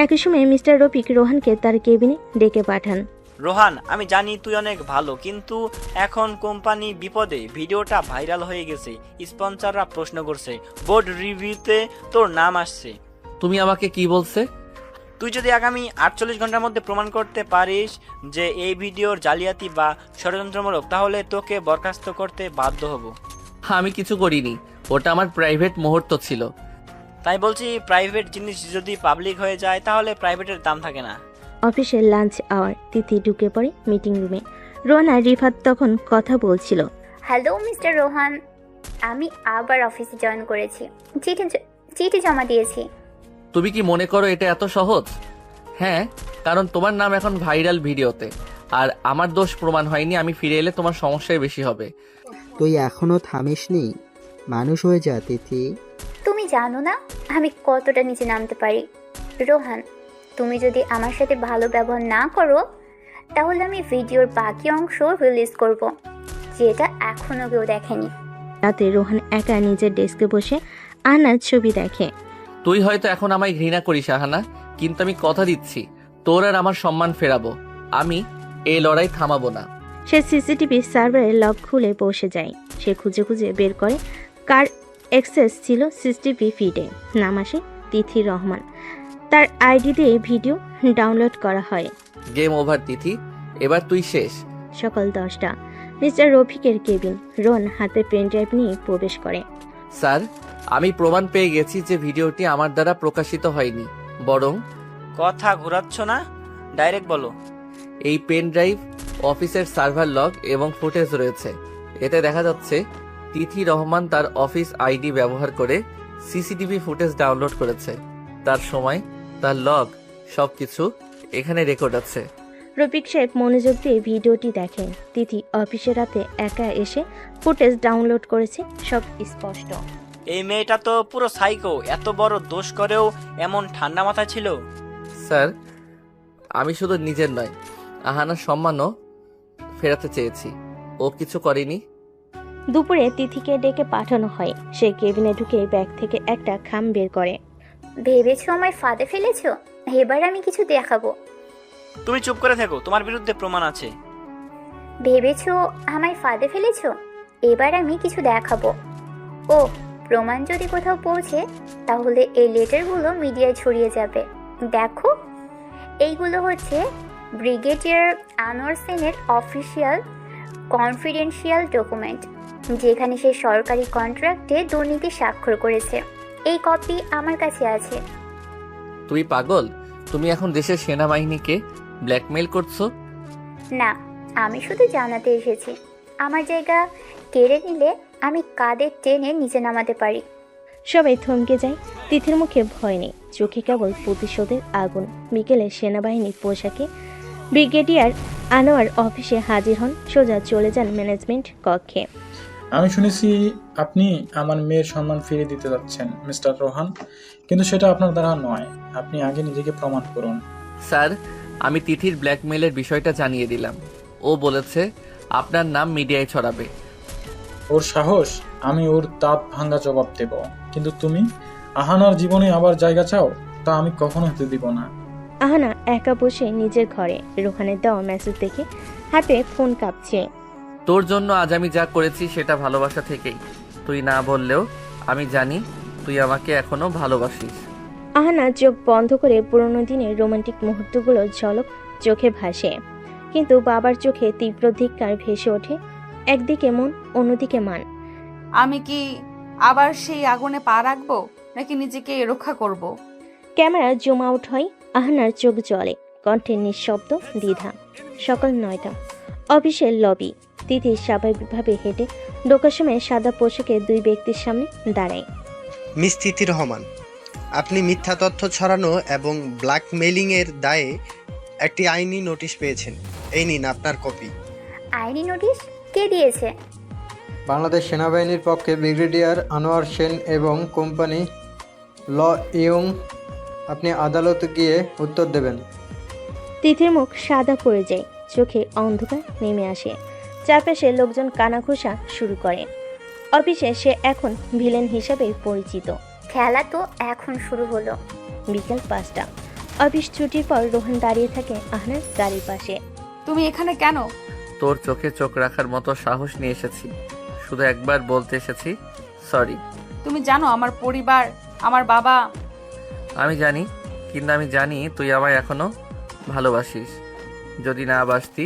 একই সময় মিস্টার রফিক রোহানকে তার কেবিনে ডেকে পাঠান। রোহান, আমি জানি তুই অনেক ভালো, কিন্তু এখন কোম্পানি বিপদে। ভিডিওটা ভাইরাল হয়ে গেছে, স্পন্সররা প্রশ্ন করছে, বোর্ড রিভিউতে তোর নাম আসছে। তুমি আমাকে কি বলছে? তুই যদি আগামী 48 ঘন্টার মধ্যে প্রমাণ করতে পারিস যে এই ভিডিওর জালিয়াতি বা ষড়যন্ত্রমূলক, তাহলে তোকে বরখাস্ত করতে বাধ্য হব। আমি কিছু করিনি, ওটা আমার প্রাইভেট মুহূর্ত ছিল। তাই বলছি, প্রাইভেট জিনিস যদি পাবলিক হয়ে যায় তাহলে প্রাইভেটের দাম থাকে না। অফিসের লাঞ্চ আওয়ার। তিথি ঢুকে পড়ে মিটিং রুমে। রোহান আর রিফাত তখন কথা বলছিল। হ্যালো মিস্টার রোহান, আমি আবার অফিসে জয়েন করেছি, চিঠি জমা দিয়েছি। তুমি কি মনে করো এটা এত সহজ? হ্যাঁ, কারণ তোমার নাম এখন ভাইরাল ভিডিওতে, আর আমার দোষ প্রমাণ হয়নি। আমি ফিরে এলে তোমার সমস্যাই বেশি হবে। তুই এখনো থামিসনি, মানুষ হয়ে যা তিথি। তুমি জানো না আমি কতটা নিচে নামতে পারি। রোহান, তুমি যদি আমার সাথে ভালো ব্যবহার না করো তাহলে আমি ভিডিওর বাকি অংশ রিলিজ করব, যেটা এখনো কেউ দেখেনি। রাতে রোহান একা নিজের ডেস্কে বসে আহনার ছবি দেখে। তুই হয়তো এখন আমায় ঘৃণা করিস আহানা, কিন্তু আমি কথা দিচ্ছি তোর আর আমার সম্মান ফেরাবো। আমি এই লড়াই থামাবো না। সে সিসিটিভি সার্ভারের লক খুলে বসে যায়। সে খুঁজে খুঁজে বের করে কার অ্যাক্সেস ছিল সিসিটিভি ফিডে। নাম আসে তিথি রহমান। তার আইডি দিয়ে ভিডিও ডাউনলোড করা হয়। গেম ওভার তিথি, এবার তুই শেষ। সকাল 10টা। Mister রফিকের cabin. রোহন হাতে পেন ড্রাইভ নিয়ে প্রবেশ করে। স্যার, আমি প্রমাণ পেয়ে গেছি যে ভিডিওটি আমার দ্বারা প্রকাশিত হয়নি, বরং কথা ঘোরাচ্ছ না, ডাইরেক্ট বলো। এই পেন ড্রাইভ অফিসের সার্ভার লগ এবং ফুটেজ রয়েছে। এতে দেখা যাচ্ছে তিথি রহমান তার অফিস আইডি ব্যবহার করে সিসিটিভি ফুটেজ ডাউনলোড করেছে। তার সময়, তার লগ, সবকিছু এখানে রেকর্ড আছে। রফিক সাহেব মনোযোগ দিয়ে ভিডিওটি দেখেন। তিথি অফিসে রাতে একা এসে ফুটেজ ডাউনলোড করেছে, সব স্পষ্ট। এই মেয়েটা তো পুরো সাইকো, এত বড় দোষ করেও এমন ঠান্ডা মাথা ছিল। স্যার, আমি শুধু নিজের নয়, আহানার সম্মানও ফেরাতে চেয়েছি। ও কিছু করেনি। দুপুরে তিথিকে ডেকে পাঠানো হয়। সে কেবিনে ঢুকে ব্যাগ থেকে একটা খাম বের করে। ভেবেছো আমায় ফাঁদে ফেলেছো? এবার আমি কিছু দেখাবো। তুমি চুপ করে থেকো, তোমার বিরুদ্ধে প্রমাণ আছে। ভেবেছো আমায় ফাঁদে ফেলেছো? এবার আমি কিছু দেখাবো। ও, প্রমাণ যদি কোথাও পৌঁছে তাহলে এই লেটারগুলো মিডিয়ায় ছড়িয়ে যাবে। দেখো, এইগুলো হচ্ছে ব্রিগেডিয়ার আনোয়ার সেনের অফিসিয়াল কনফিডেন্সিয়াল ডকুমেন্ট, যেখানে সে সরকারি কন্ট্রাক্টে দুর্নীতি স্বাক্ষর করেছে। এই কপি আমার কাছে আছে। তুই পাগল? তুমি এখন দেশের সেনাবাহিনীকে ব্ল্যাকমেইল করছো? না, আমি শুধু জানাতে এসেছি আমার জায়গা কেড়ে নিলে আমি কাদের টেনে নিচে নামাতে পারি। সবাই থমকে যায়। তিথির মুখে ভয় নেই, চোখে কেবল প্রতিশোধের আগুন। বিকেলে সেনাবাহিনীর পোশাকে ব্রিগেডিয়ার আনোয়ার অফিসে হাজির হন। সোজা চলে যান ম্যানেজমেন্ট কক্ষে। আমি শুনেছি আপনি আমার মেয়ের সম্মান ফিরিয়ে দিতে যাচ্ছেন মিস্টার রোহান, কিন্তু সেটা আপনার দ্বারা নয়। আপনি আগে নিজেকে প্রমাণ করুন। স্যার, আমি তিথির ব্ল্যাকমেইলের বিষয়টা জানিয়ে দিলাম। ও বলেছে আপনার নাম মিডিয়ায় ছড়াবে। ওর সাহস, আমি ওর দাঁত ভাঙ্গা জবাব দেব। কিন্তু তুমি আহানার জীবনে আবার জায়গা চাও? তা আমি কখনো হতে দিব না। আহানা একা বসে নিজের ঘরে। রোহানের দেওয়া মেসেজ দেখে হাতে ফোন কাঁপছে। তোর জন্য আজ আমি যা করেছি সেটা ভালোবাসা থেকেই। তুই না বললেও আমি জানি তুই আমাকে এখনো ভালোবাসিস। আহানা চোখ বন্ধ করে পুরোনো দিনের রোমান্টিক মুহূর্তগুলো ঝলক চোখে ভাসে। কিন্তু বাবার চোখে তীব্র ধিক্কার ভেসে ওঠে। একদিকে মন, অন্যদিকে মান। আমি কি আবার সেই আগুনে পা রাখবো, নাকি নিজেকে রক্ষা করব? ক্যামেরা জুম আউট হয়। আহানার চোখ জ্বলে, কণ্ঠে নিঃশব্দ দ্বিধা। সকাল 9টা। অফিসের লবি। তিথি স্বাভাবিকভাবে হেঁটে ঢোকার সময় সাদা পোশাকে দুই ব্যক্তির সামনে দাঁড়ায়। মিস তিথি রহমান, আপনি মিথ্যা তথ্য ছড়ানো এবং ব্ল্যাকমেইলিংয়ের দায়ে একটি আইনি নোটিশ পেয়েছেন। এই নিন আপনার কপি। আইনি নোটিশ? কে দিয়েছে? বাংলাদেশ সেনাবাহিনীর পক্ষে ব্রিগেডিয়ার আনোয়ার সেন এবং কোম্পানি ল ইয়ং। আপনি আদালতে গিয়ে উত্তর দেবেন। তিথির মুখ সাদা পড়ে যায়, চোখে অন্ধকার নেমে আসে। চারপাশে লোকজন কানাঘুষা শুরু করে। অফিসে সে এখন ভিলেন হিসেবে পরিচিত। খেলা তো এখন শুরু হলো। বিকেল 5টা। অফিস ছুটির পর রোহান দাঁড়িয়ে থাকে আহনার গাড়ির পাশে। তুমি এখানে কেন? তোর চোখে চোখ রাখার মতো সাহস নিয়ে এসেছি। শুধু একবার বলতে এসেছি, সরি। তুমি জানো আমার পরিবার, আমার বাবা। আমি জানি, কিন্তু আমি জানি তুই আমায় এখনো ভালোবাসিস। যদি না বাসতি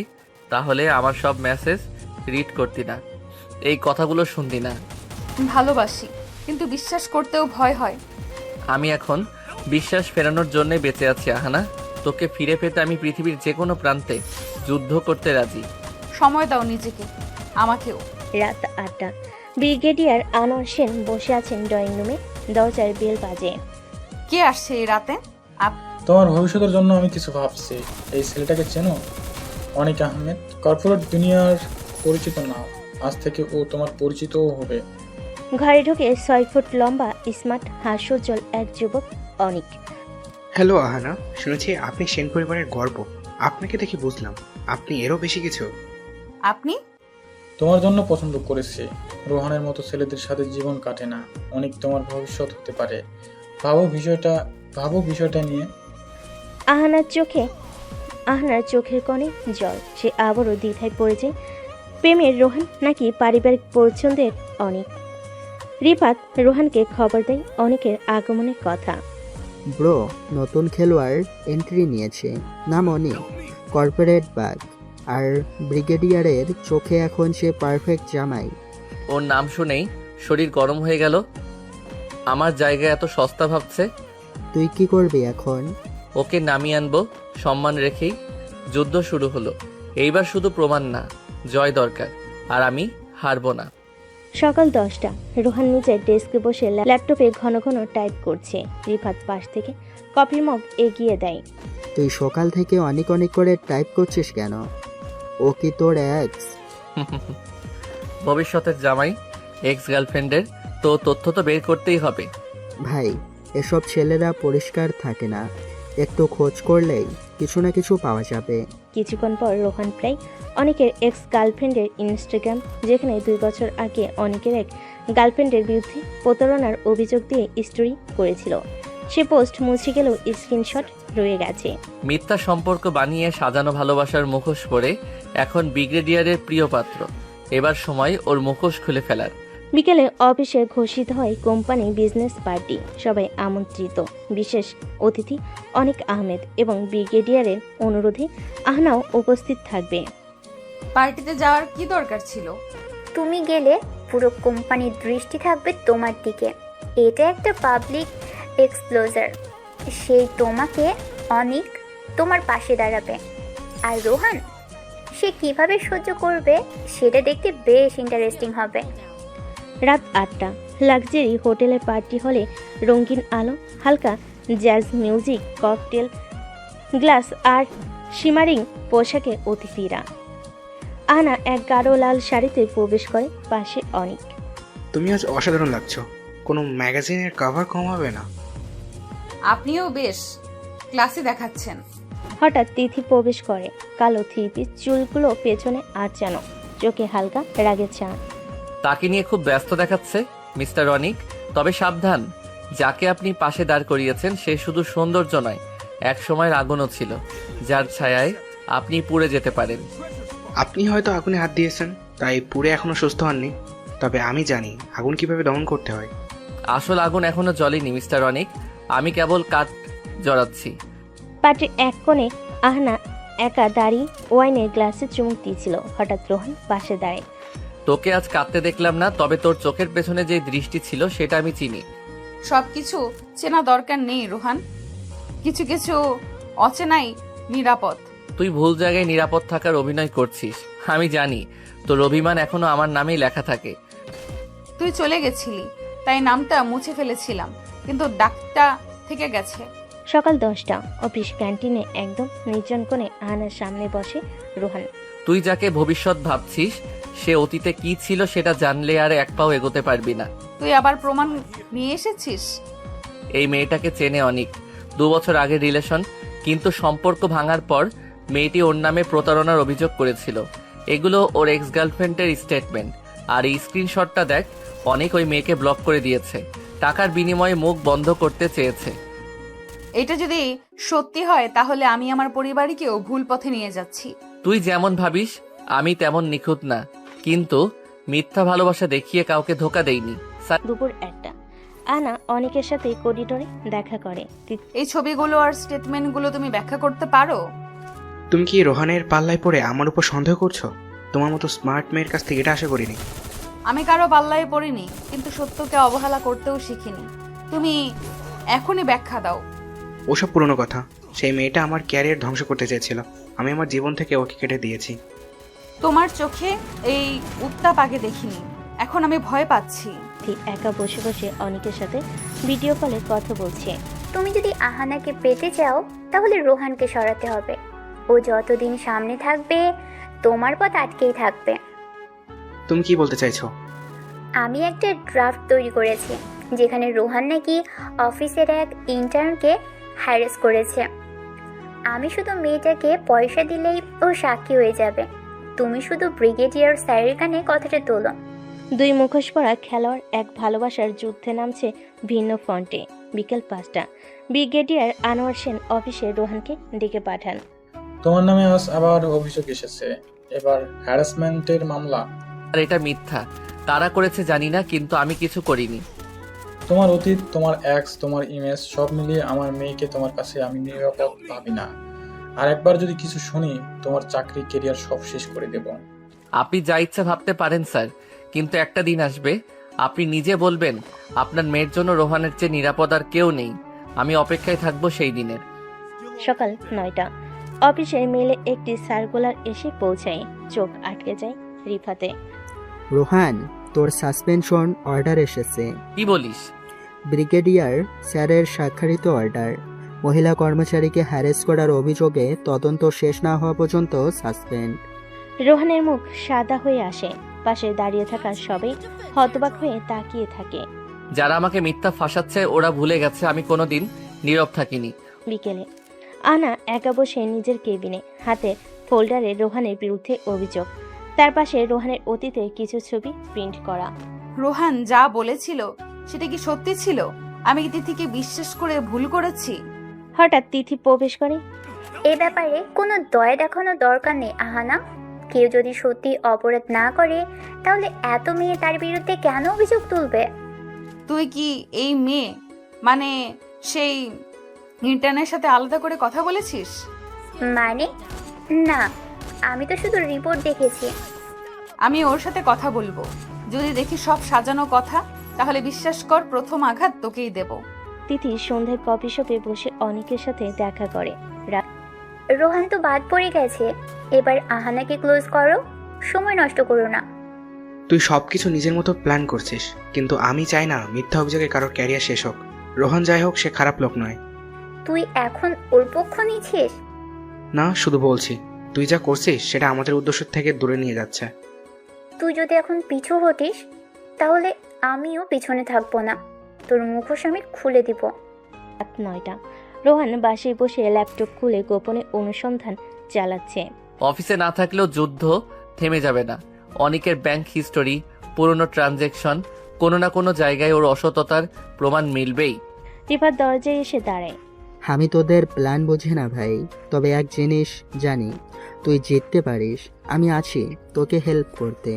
তাহলে আমার সব মেসেজ রিড করতি না, এই কথাগুলো শুনতি না। ভালোবাসি, কিন্তু বিশ্বাস করতেও ভয় হয়। আমি এখন বিশ্বাস ফেরানোর জন্যই বেঁচে আছি আহানা। তোকে ফিরে পেতে আমি পৃথিবীর যে কোনো প্রান্তে যুদ্ধ করতে রাজি। সময় দাও নিজেকে, আমাকেও। রাত 8টা। ব্রিগেডিয়ার আনোয়ার সেন বসে আছেন ড্রয়িং রুমে। দরজার বেল বাজে। কে আসছে এই রাতে? তোমার ভবিষ্যতের জন্য আমি কিছু ভাবছি। এই ছেলেটাকে চেনো? অনিক আহমেদ। কর্পোরেট দুনিয়ার পরিচিত নাম, আজ থেকে ও তোমার পরিচিতও হবে। ঘরে ঢুকে 6 ফুট লম্বা স্মার্ট হাস্যোজ্জ্বল এক যুবক অনিক। হ্যালো আহানা, শুনেছি আপনি সেন পরিবারের গর্ব। আপনাকে দেখে বুঝলাম আপনি এরও বেশি কিছু। আপনি? তোমার জন্য পছন্দ করেছি। রোহানের মতো ছেলেদের সাথে জীবন কাটে না। অনেক তোমার ভবিষ্যৎ হতে পারে। ভাবো বিষয়টা নিয়ে। আহানার চোখের কোণে জল। সে আবারও দ্বিধায় পড়ে যায়। প্রেমের রোহান নাকি পারিবারিক পছন্দের অনিক? রিফাত রোহানকে খবর দেয় অনিকের আগমনের কথা। ব্রো, নতুন খেলোয়াড় এন্ট্রি নিয়েছে, নাম অনিক, কর্পোরেট বাগ। আর ব্রিগেডিয়ারের চোখে এখন সে পারফেক্ট জামাই। ওর নাম শুনেই শরীর গরম হয়ে গেল। আমার জায়গা এত সস্তা ভাবছে। তুই কি করবি এখন? ওকে নামিয়ে আনবো সম্মান রেখেই। যুদ্ধ শুরু হলো, এইবার শুধু প্রমাণ না, জয় দরকার, আর আমি হারবো না। সকাল 10টা। রোহান নিজের ডেস্কে বসে ল্যাপটপে ঘন ঘন টাইপ করছে। রিফাত পাশ থেকে কফির মগ এগিয়ে দেয়। তুই সকাল থেকে অনেক অনেক করে টাইপ করছিস কেন? ও কি তোর এক্স? ভবিষ্যতের জামাই, এক্স গার্লফ্রেন্ডের তো তথ্য তো বের করতেই হবে। ভাই, এসব ছেলেরা পরিষ্কার থাকে না, একটু খোঁজ করলেই কিছু না কিছু পাওয়া যাবে। কিছুক্ষণ পর রোহান প্রায় অনেকের এক্স গার্লফ্রেন্ডের ইনস্টাগ্রাম, যেখানে 2 বছর আগে অনেকের এক গার্লফ্রেন্ডের বিরুদ্ধে প্রতারণার অভিযোগ দিয়ে স্টোরি করেছিল, সে পোস্ট মুছে গেলেও স্ক্রিনশট রয়ে গেছে। মিথ্যা সম্পর্ক বানিয়ে সাজানো ভালোবাসার মুখোশ পরে এখন ব্রিগেডিয়ারের প্রিয় পাত্র। এবার সময় ওর মুখোশ খুলে ফেলার। বিকেলে অফিসে ঘোষিত হয় কোম্পানি বিজনেস পার্টি। সবাই আমন্ত্রিত। বিশেষ অতিথি অনিক আহমেদ এবং ব্রিগেডিয়ারের অনুরোধে আহনাও উপস্থিত থাকবে। পার্টিতে যাওয়ার কি দরকার ছিল? তুমি গেলে পুরো কোম্পানির দৃষ্টি থাকবে তোমার দিকে। এটা একটা পাবলিক এক্সপ্লোজার। সেই তোমাকে অনিক তোমার পাশে দাঁড়াবে। আর রোহান, সে কিভাবে সহ্য করবে সেটা দেখতে বেশ ইন্টারেস্টিং হবে। রাত 8টা। লাক্সারি হোটেলের পার্টি হলে রঙিন আলো, হালকা জ্যাজ মিউজিক, ককটেল গ্লাস আর শিমারিং পোশাকে অতিথিরা। আহনা এক গাঢ় লাল শাড়িতে প্রবেশ করে, পাশে অনিক। তুমি আজ অসাধারণ লাগছো। কোনো ম্যাগাজিনের কভার কম হবে না। আপনিও বেশ ক্লাসে দেখাচ্ছেন। হঠাৎ তিথি প্রবেশ করে। কালো থ্রি পিস, চুলগুলো পেছনে আঁচানো, চোখে হালকা রাগের ছাপ। তাকে নিয়ে খুব ব্যস্ত দেখাচ্ছে মিস্টার অনিক। তবে সাবধান, যাকে আপনি পাশে দাঁড় করিয়েছেন সে শুধু সৌন্দর্য নয়, এক সময়ের আগুনও ছিল, যার ছায়ায় আপনি পুড়ে যেতে পারেন। আপনি হয়তো আগুনে হাত দিয়েছেন, তাই পুড়ে এখনো সুস্থ হননি। তবে আমি জানি আগুন কিভাবে দমন করতে হয়। আসল আগুন এখনো জ্বলেনি মিস্টার অনিক, আমি কেবল কাঠ জড়াচ্ছি। পার্টির এক কোণে আহনা একা দাঁড়িয়ে ওয়াইনের গ্লাসে চুমুক দিয়েছিল। হঠাৎ রোহান পাশে দাঁড়ায়। তোকে আজ কাঁদতে দেখলাম না, তবে তোর চোখের পেছনে যে দৃষ্টি ছিল সেটা আমি চিনি। সবকিছু চেনা দরকার নেই রোহান, কিছু কিছু অচেনাই নিরাপদ। তুই ভুল জায়গায় নিরাপদ থাকার অভিনয় করছিস। আমি জানি তোর অভিমান এখনো আমার নামেই লেখা থাকে। তুই চলে গেছিলি তাই নামটা মুছে ফেলেছিলাম, কিন্তু ডাকটা থেকে গেছে। সকাল 10টা। অফিস ক্যান্টিনে একদম নির্জন কোণে আহনার সামনে বসে রোহান। তুই যাকে ভবিষ্যৎ ভাবছিস সে অতীতে কি ছিল সেটা জানলে আর এক পাও এগোতে পারবি না। তুই আবার প্রমাণ নিয়ে এসেছিস? এই মেয়েটাকে চেনে অনেক, 2 বছর আগের রিলেশন, কিন্তু সম্পর্ক ভাঙার পর মেয়েটি ওর নামে প্রতারণার অভিযোগ করেছিল। এগুলো ওর এক্স গার্লফ্রেন্ডের স্টেটমেন্ট। আর এই স্ক্রিনশটটা দেখ, অনেক ওই মেয়েকে ব্লক করে দিয়েছে, টাকার বিনিময়ে মুখ বন্ধ করতে চেয়েছে। এটা যদি সত্যি হয় তাহলে আমি আমার পরিবারকেও ভুল পথে নিয়ে যাচ্ছি। তুই যেমন ভাবিস আমি তেমন নিখুঁত না, কিন্তু মিথ্যা ভালোবাসা দেখিয়ে কাউকে ধোকা দেইনি। দুপুর 1টা। আনা অনেকের সাথে করিডোরে দেখা করে। এই ছবিগুলো আর স্টেটমেন্টগুলো তুমি ব্যাখ্যা করতে পারো? তুমি কি রোহানের পাল্লায় পড়ে আমার উপর সন্দেহ করছো? তোমার মতো স্মার্ট মেয়ের কাছ থেকে এটা আশা করিনি। আমি কারো পাল্লায় পড়িনি, কিন্তু সত্যকে অবহেলা করতেও শিখিনি। তুমি এখনই ব্যাখ্যা দাও। ওসব পুরনো কথা। সেই মেয়েটা আমার ক্যারিয়ার ধ্বংস করতে চেয়েছিল, আমি আমার জীবন থেকে ওকে কেটে দিয়েছি। তোমার চোখে এই উত্তাপ আগে দেখিনি, এখন আমি ভয় পাচ্ছি। একা বসে বসে অনেকের সাথে ভিডিও কলে কথা বলছে। তুমি যদি আহানাকে পেতে চাও তাহলে রোহানকে সরাতে হবে। ও যতদিন সামনে থাকবে তোমার পথ আটকেই থাকবে। তুমি কি বলতে চাইছো? আমি একটা ড্রাফট তৈরি করেছি যেখানে রোহান নাকি অফিসের এক ইন্টার্নকে হ্যারাস করেছে। আমি শুধু মেয়েটাকে পয়সা দিলেই ও সাক্ষী হয়ে যাবে। তুমি শুধু ব্রিগেডিয়ার স্যারের কানে কথাটা তোলো। দুই মুখোশ পরা খেলোয়াড় এক ভালোবাসার যুদ্ধে নামছে ভিন্ন ফ্রন্টে। বিকেল 5টা। ব্রিগেডিয়ার আনোয়ার সেন অফিসে রোহানকে ডেকে পাঠান। তোমার নামে আজ আবার অভিযোগ এসেছে, এবার হ্যারাসমেন্টের মামলা। আর এটা মিথ্যা। কারা করেছে জানি না, কিন্তু আমি কিছু করিনি। তোমার অতীত, তোমার এক্স, তোমার ইমেজ সব মিলিয়ে আমার মেয়েকে তোমার কাছে আমি নিরাপদ ভাবি না। আর একবার যদি কিছু শুনি, তোমার চাকরি কেরিয়ার সব শেষ করে দেব। আপনি যা ইচ্ছা ভাবতে পারেন স্যার, কিন্তু একটা দিন আসবে আপনি নিজে বলবেন আপনার মেয়ের জন্য রোহানের চেয়ে নিরাপদ আর কেউ নেই। আমি অপেক্ষায় থাকবো সেই দিনের। সকাল 9টা। অফিসে মেলে একটি সার্কুলার এসে পৌঁছায়। চোখ আটকে যায় রিফাতে। রোহান, তোর সাসপেনশন অর্ডার এসেছে। কি বলিস? ব্রিগেডিয়ার স্যারের স্বাক্ষরিত অর্ডার। মহিলা কর্মচারীকে হ্যারেস করার অভিযোগে তদন্ত শেষ না হওয়া পর্যন্ত সাসপেন্ড। রোহানের মুখ সাদা হয়ে আসে। পাশে দাঁড়িয়ে থাকা সবাই হতবাক হয়ে তাকিয়ে থাকে। যারা আমাকে মিথ্যা ফাঁসাচ্ছে ওরা ভুলে গেছে আমি কোনোদিন নীরব থাকিনি। বিকেলে আনা একা বসে নিজের কেবিনে, হাতে ফোল্ডারে রোহানের বিরুদ্ধে অভিযোগ। তার পাশে রোহানের অতীতে কিছু ছবি প্রিন্ট করা। রোহান যা বলেছিল সেটা কি সত্যি ছিল? আমি কি তিথিকে বিশ্বাস করে ভুল করেছি? হঠাৎ তিথি প্রবেশ করে। এ ব্যাপারে কোনো দয়া দেখানোর দরকার নেই আহানা। কেউ যদি সত্যি অপরাধ না করে তাহলে এত মেয়ে তার বিরুদ্ধে কেন অভিযোগ তুলবে? তুই কি এই মেয়ে মানে সেই ইন্টার্নের সাথে আলাদা করে কথা বলেছিস? মানে না, আমি তো শুধু রিপোর্ট দেখেছি। আমি ওর সাথে কথা বলবো। যদি দেখি সব সাজানো কথা, তাহলে বিশ্বাস কর প্রথম আঘাত তোকেই দেব। তিথি সন্ধ্যায় কফি শপে বসে অনেকের সাথে দেখা করে। রোহান তো বাদ পড়ে গেছে, এবার আহানাকে ক্লোজ করো, সময় নষ্ট করো না। তুই সবকিছু নিজের মতো প্ল্যান করছিস, কিন্তু আমি চাই না মিথ্যা অভিযোগে কারোর ক্যারিয়ার শেষ হোক। রোহান যাই হোক, সে খারাপ লোক নয়। তুই এখন ওর পক্ষ নিচ্ছিস? না, শুধু বলছি তুই যা করছিস সেটা আমাদের উদ্দেশ্য থেকে দূরে নিয়ে যাচ্ছে। তুই যদি এখন পিছু হটিস তাহলে আমিও পিছনে থাকবো না। তোর মুখোশ আমি খুলে দিব। রাত 9টা। রোহান বাসায় বসে ল্যাপটপ খুলে গোপনে অনুসন্ধান চালাচ্ছে। অফিসে না থাকলেও যুদ্ধ থেমে যাবে না। অনেকের ব্যাংক হিস্টোরি, পুরনো ট্রানজ্যাকশন, কোনো না কোনো জায়গায় ওর অসততার প্রমাণ মিলবেই। রিফাত দরজায় এসে দাঁড়ায়। আমি তোদের প্ল্যান বুঝি না ভাই, তবে এক জিনিস জানি, তুই জিততে পারিস। আমি আছি তোকে হেল্প করতে।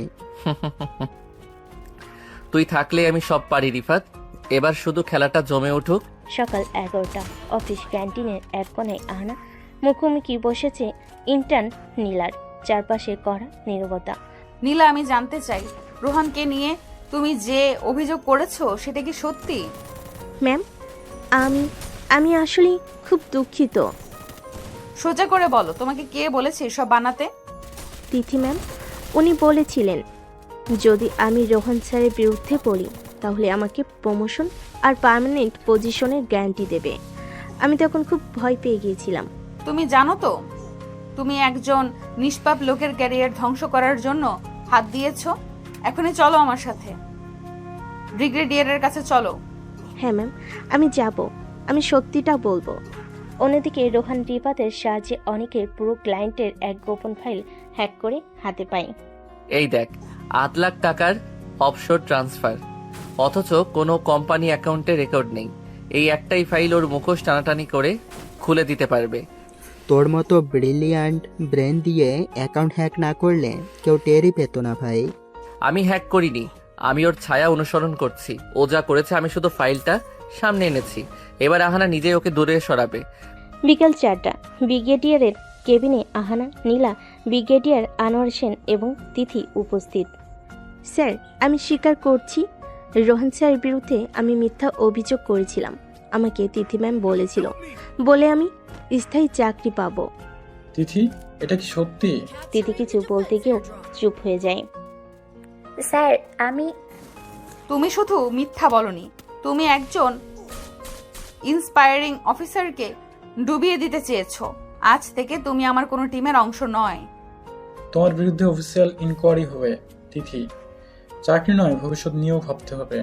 তুই থাকলে আমি সব পারি রিফাত। এবার শুধু খেলাটা জমে উঠুক। সকাল 11টা। অফিস ক্যান্টিনের এক কোণে আহানা মুখোমুখি বসেছে ইন্টার্ন নীলার। চারপাশে কড়া নীরবতা। নীলা, আমি জানতে চাই রোহানকে নিয়ে তুমি যে অভিযোগ করেছো সেটা কি সত্যি? ম্যাম, আমি আসলে খুব দুঃখিত। সোজা করে বলো, তোমাকে কে বলেছে সব বানাতে? তিথি ম্যাম, উনি বলেছিলেন যদি আমি রোহন স্যারের বিরুদ্ধে পড়ি তাহলে আমাকে প্রমোশন আর পার্মানেন্ট পজিশনের গ্যারান্টি দেবে। আমি তখন খুব ভয় পেয়ে গিয়েছিলাম। তুমি জানো তো তুমি একজন নিষ্পাপ লোকের ক্যারিয়ার ধ্বংস করার জন্য হাত দিয়েছো। এখনই চলো আমার সাথে, ব্রিগেডিয়ারের কাছে চলো। হ্যাঁ ম্যাম, আমি যাব, আমি সত্যিটা বলবো। অন্যদিকে রোহান রিফাতের সাহায্যে অনেকের পুরো ক্লায়েন্টের এক গোপন ফাইল হ্যাক করে হাতে পায়। এই দেখ, 8 লাখ টাকার অফশোর ট্রান্সফার, অথচ কোনো কোম্পানি অ্যাকাউন্টে রেকর্ড নেই। এই একটাই ফাইল ওর মুখোশ টানাটানি করে খুলে দিতে পারবে। তোর মতো ব্রিলিয়ান্ট ব্রেন দিয়ে অ্যাকাউন্ট হ্যাক না করলে কেউ টেরই পেত না ভাই। আমি হ্যাক করিনি, আমি ওর ছায়া অনুসরণ করছি। ও যা করেছে আমি শুধু ফাইলটা সামনে এনেছি। এবার আহানা নিজেই ওকে দূরে সরাবে। বিকেল 4টা। ব্রিগেডিয়ারের কেবিনে আহানা, নীলা, ব্রিগেডিয়ার আনোয়ার সেন এবং তিথি উপস্থিত। স্যার, আমি স্বীকার করছি, রোহন স্যারের বিরুদ্ধে আমি মিথ্যা অভিযোগ করেছিলাম। আমাকে তিথি ম্যাম বলেছিল বলে আমি স্থায়ী চাকরি পাবো। তিথি, এটা কি সত্যি? তিথি কিছু বলতে গিয়েও চুপ হয়ে যায়। স্যার, তুমি শুধু মিথ্যা বলনি, তুমি একজন ইন্সপায়ারিং অফিসারকে ডুবিয়ে দিতে চেয়েছো। আজ থেকে তুমি আমার কোনো টিমের অংশ নয়। তোমার বিরুদ্ধে অফিসিয়াল ইনকোয়ারি হবে তিথি। চাকরি নয়, ভবিষ্যৎ নিয়েও ভাবতে হবে।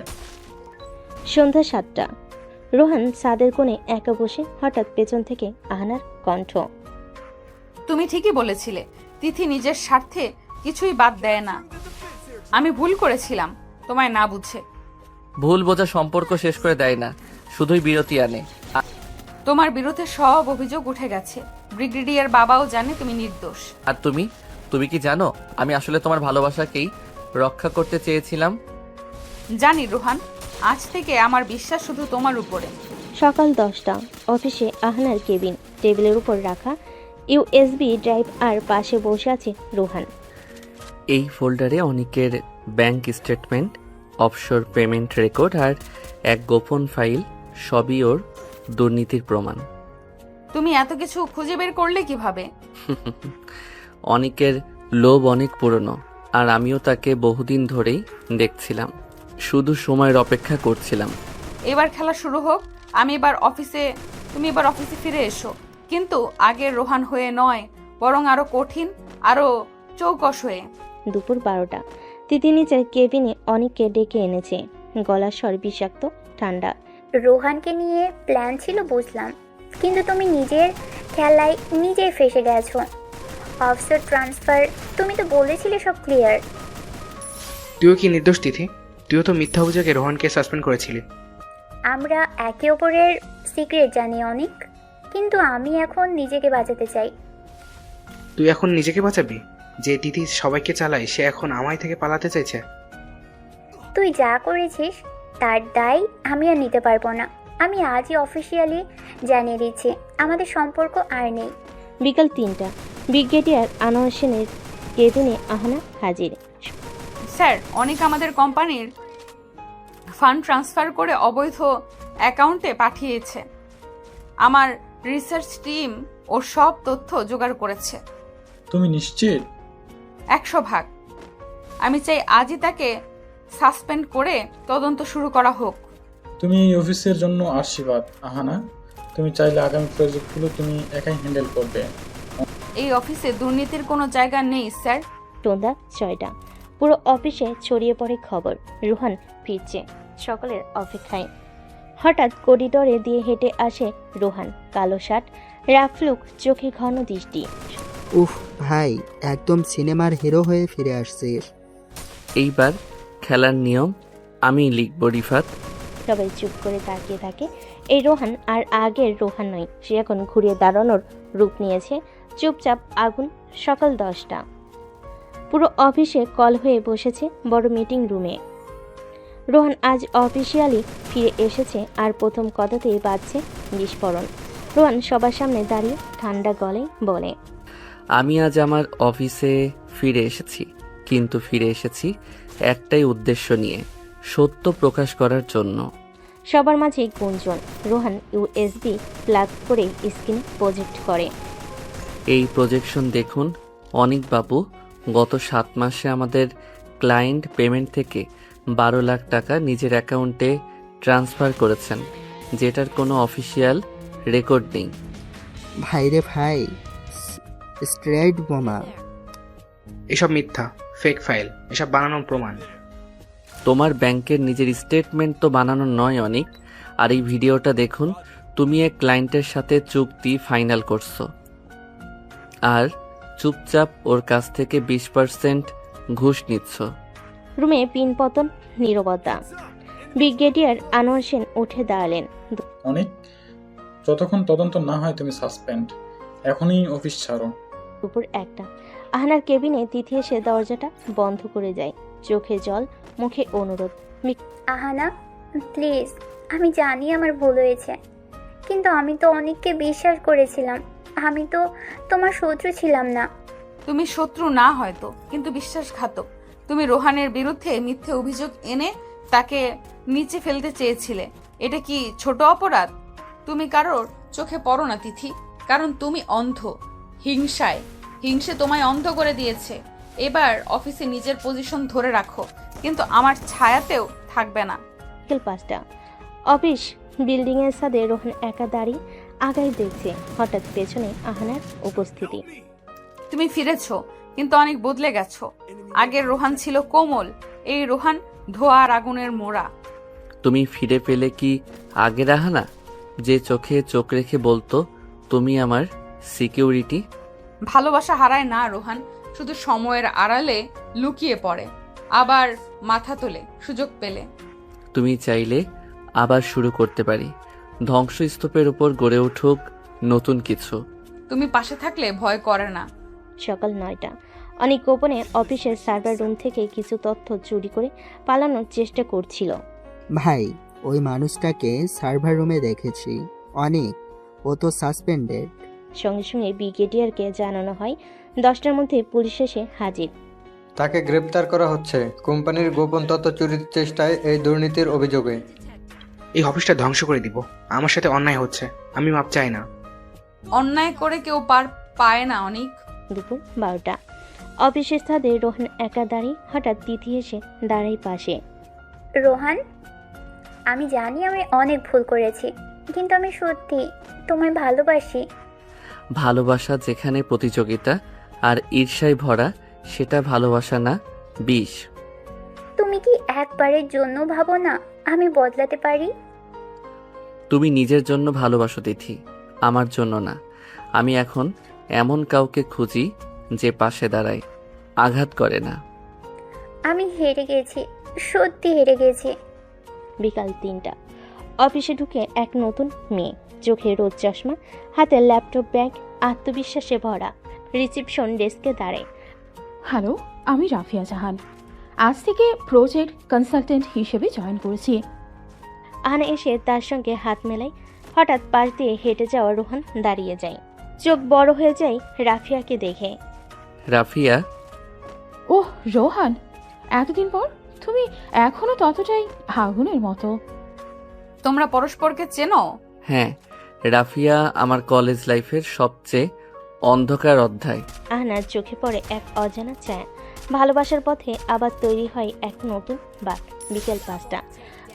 সন্ধ্যা 7টা। রোহান ছাদের কোণে একা বসে, হঠাৎ পেছন থেকে আহানার কণ্ঠ। তুমি ঠিকই বলেছিলে, তিথি নিজের স্বার্থে কিছুই বাদ দেয় না। আমি ভুল করেছিলাম তোমায় না বুঝে। ভুল বোঝা সম্পর্ক শেষ করে দেয় না, শুধুই বিরতি আনে। তোমার বিরুদ্ধে সব অভিযোগ উঠে গেছে। ব্রিগেডিয়ার বাবাও জানে তুমি নির্দোষ। আর তুমি কি জানো আমি আসলে তোমার ভালোবাসাকেই রক্ষা করতে চেয়েছিলাম? জানি রোহান, আজ থেকে আমার বিশ্বাস শুধু তোমার উপরে। সকাল 10টা। অফিসে আহানার কেবিন, টেবিলের উপর রাখা ইউএসবি ড্রাইভ আর পাশে বসে আছে রোহান। এই ফোল্ডারে অনেকের bank statement, offshore payment record আর এক গোপন ফাইল, সবই ওর দুর্নীতির প্রমাণ। তুমি এত কিছু খুঁজে বের করলে কিভাবে? অনেকের লোভ অনেক পুরনো, আর আমিও তাকে বহুদিন ধরেই দেখছিলাম, শুধু সময়ের অপেক্ষা করছিলাম। এবার খেলা শুরু হোক। তুমি এবার অফিসে ফিরে এসো, কিন্তু আগের রোহান হয়ে নয়, বরং আরো কঠিন, আরো চৌকস হয়ে। দুপুর 12টা। তিথি নিচের কেবিনে অনেককে ডেকে এনেছে, গলার স্বর বিষাক্ত, ঠান্ডা। রোহানকে নিয়ে প্ল্যান ছিল বুঝলাম, কিন্তু তুমি নিজের খেলায় নিজেই ফেসে গেছো। অফিসার ট্রান্সফার, তুমি তো বলেছিলে সব ক্লিয়ার। তুইও কি নির্দোষ তিথি? তুইও তো মিথ্যা অভিযোগে রোহনকে সাসপেন্ড করেছিলি। আমরা একে অপরের সিক্রেট জানি অনেক, কিন্তু আমি এখন নিজেকে বাঁচাতে চাই। তুই এখন নিজেকে বাঁচাবি? যে তিথি সবাইকে চালায় সে এখন আমায় থেকে পালাতে চাইছে। তুই যা করেছিস তার দায় আমি আর নিতে পারবো না। আমি আজই অফিসিয়ালি জানিয়ে দিচ্ছি, আমাদের সম্পর্ক আর নেই। বিকাল 3টা। ব্রিগেডিয়ার আনোয়ার সেনের কেবিনে আহানা হাজির। স্যার, অনেক আমাদের কোম্পানির ফান্ড ট্রান্সফার করে অবৈধ অ্যাকাউন্টে পাঠিয়েছে। আমার রিসার্চ টিম ওর সব তথ্য জোগাড় করেছে। তুমি নিশ্চিত? 100%। আমি চাই আজই তাকে সাসপেন্ড করে তদন্ত শুরু করা হোক। তুমি এই অফিসের জন্য আশীর্বাদ আহানা। তুমি চাইলে আগামী প্রজেক্টগুলো তুমি একাই হ্যান্ডেল করবে। এই অফিসে দুর্নীতির কোনো জায়গা নেই স্যার। সন্ধ্যা 6টা। পুরো অফিসে ছড়িয়ে পড়ে খবর, রোহান ফিরছে, সকলের অপেক্ষায়। হঠাৎ করিডোরে দিয়ে হেঁটে আসে রোহান, কালো শার্ট, রাফ লুক, চোখে ঘন দৃষ্টি। উফ ভাই, একদম সিনেমার হিরো হয়ে ফিরে আসছিস। এইবার খেলার নিয়ম আমি লিখব রিফাত। সবাই চুপ করে তাকিয়ে থাকে। এই রোহান আর আগের রোহান নয়, সে এখন ঘুরিয়ে দাঁড়ানোর রূপ নিয়েছে, চুপচাপ আগুন। সকাল 10টা। পুরো অফিসে কল হয়ে বসেছে বড় মিটিং রুমে। রোহান আজ অফিসিয়ালি ফিরে এসেছে, আর প্রথম কথাতেই বাজছে বিস্ফোরণ। রোহান সবার সামনে দাঁড়িয়ে ঠান্ডা গলায় বলে, আমি আজ আমার অফিসে ফিরে এসেছি, কিন্তু ফিরে এসেছি একটাই উদ্দেশ্য নিয়ে, সত্য প্রকাশ করার জন্য। সবার মাঝে গুঞ্জন। রোহান ইউএসবি প্লাগ করে স্ক্রিনে প্রজেক্ট করে। এই প্রজেকশন দেখুন অনিক বাবু, গত 7 মাসে আমাদের ক্লায়েন্ট পেমেন্ট থেকে 12 লাখ টাকা নিজের অ্যাকাউন্টে ট্রান্সফার করেছেন, যেটার কোনো অফিসিয়াল রেকর্ড নেই। ভাইরে ভাই, স্ট্রেট বোমা। এসব মিথ্যা, ফেক ফাইল, এসব বানানো প্রমাণ। তোমার ব্যাংকের নিজের স্টেটমেন্ট তো বানানো নয় অনেক। আর এই ভিডিওটা দেখুন, তুমি এক ক্লায়েন্টের সাথে চুক্তি ফাইনাল করছো আর চুপচাপ ওর কাছ থেকে 20% ঘুষ নিচ্ছ। রুমে পিনপতন, নীরবতা। ব্রিগেডিয়ার আনোয়ার সেন উঠে দাঁড়ালেন। অনেক, যতক্ষণ তদন্ত না হয় তুমি সাসপেন্ড। এখনই অফিস ছাড়ো। দুপুর 1টা। আহানার কেবিনে তিথি এসে দরজাটা বন্ধ করে যায়। চোখে জল, মুখে অনুরোধ। আহানা প্লিজ, আমি জানি আমার ভুল হয়েছে, কিন্তু আমি তো অনেককে বিশ্বাস করেছিলাম। আমি তো তোমার শত্রু ছিলাম না। তুমি শত্রু না হয়তো, কিন্তু বিশ্বাসঘাতক। তুমি রোহানের বিরুদ্ধে মিথ্যে অভিযোগ এনে তাকে নিচে ফেলতে চেয়েছিলে। এটা কি ছোট অপরাধ? তুমি কারোর চোখে পড়ো না তিথি, কারণ তুমি অন্ধ। হিংসে তোমায় অন্ধ করে দিয়েছে। এবার অফিসে নিজের পজিশন ধরে রাখো, কিন্তু আমার ছায়াতেও থাকবে না। বিকেল 5টা। অফিস বিল্ডিংয়ের ছাদে রোহান একা দাঁড়িয়ে আগায় দেখছে। হঠাৎ পেছনে আহানার উপস্থিতি। তুমি ফিরেছো, কিন্তু অনেক বদলে গেছো। আগের রোহান ছিল কোমল, এই রোহান ধোয়া আর আগুনের মোড়া। তুমি ফিরে পেলে কি আগের আহানা, যে চোখে চোখ রেখে বলতো তুমি আমার সিকিউরিটি? ভালোবাসা হারায় না রোহান, শুধু সময়ের আড়ালে লুকিয়ে পড়ে, আবার মাথা তোলে সুযোগ পেলে। তুমি চাইলে আবার শুরু করতে পারি। ধ্বংসস্তূপের উপর গড়ে উঠুক নতুন কিছু। তুমি পাশে থাকলে ভয় করে না। সকাল 9টা। অনেক গোপনে অফিসের সার্ভার রুম থেকে কিছু তথ্য চুরি করে পালানোর চেষ্টা করছিল। ভাই, ওই মানুষটাকে সার্ভার রুমে দেখেছি। অনেক, ও তো সাসপেন্ডেড। সঙ্গে সঙ্গে ব্রিগেডিয়ারকে জানানো হয়। 10টার মধ্যে পুলিশ এসে হাজির। তাকে গ্রেপ্তার করা হচ্ছে কোম্পানির গোপন তথ্য চুরির চেষ্টায় এই দুর্নীতির অভিযোগে। এই অফিসটা ধ্বংস করে দিব। আমার সাথে অন্যায় হচ্ছে, আমি মাপ চাই না। অন্যায় করে কেউ পার পায় না অনেক। দুপুর 12টা। অফিসের ছাদে রোহান একা দাঁড়িয়ে হঠাৎ তিথি এসে দাঁড়াই পাশে। রোহান, আমি জানি আমি অনেক ভুল করেছি, কিন্তু আমি সত্যি তোমায় ভালোবাসি। ভালোবাসা যেখানে প্রতিযোগিতা আর ঈর্ষায় ভরা, সেটা ভালোবাসা না, বিষ। তুমি কি একবারের জন্য ভাবো না আমি বদলাতে পারি? তুমি নিজের জন্য ভালোবাসো তিথি, আমার জন্য না। আমি এখন এমন কাউকে খুঁজি যে পাশে দাঁড়ায়, আঘাত করে না। আমি হেরে গেছি, সত্যি হেরে গেছি। বিকাল 3টা। অফিসে ঢুকে এক নতুন মেয়ে, চোখে রোদ চশমা, হাতে ল্যাপটপ ব্যাগ, আত্মবিশ্বাসে ভরা। রিসেপশন ডেস্কে দাঁড়ায়। হ্যালো, আমি রাফিয়া জাহান। আজ থেকে প্রজেক্ট কনসালটেন্ট হিসেবে জয়েন করেছি। আহানা এসে তার সঙ্গে হাত মেলায়। হঠাৎ পাশ দিয়ে হেঁটে যাওয়া রোহান দাঁড়িয়ে যায়। চোখ বড় হয়ে যায় রাফিয়াকে দেখে। রাফিয়া? ওহ রোহান, এতদিন পর তুমি এখনো ততটাই আগুনের মতো। তোমরা পরস্পরকে চেনো? হ্যাঁ, রাফিয়া আমার কলেজ লাইফের সবচেয়ে অন্ধকার অধ্যায়। আহনার চোখে পড়ে এক অজানা ছায়া। ভালোবাসার পথে আবার তৈরি হয় এক নতুন বাঁক। বিকেল 5টা।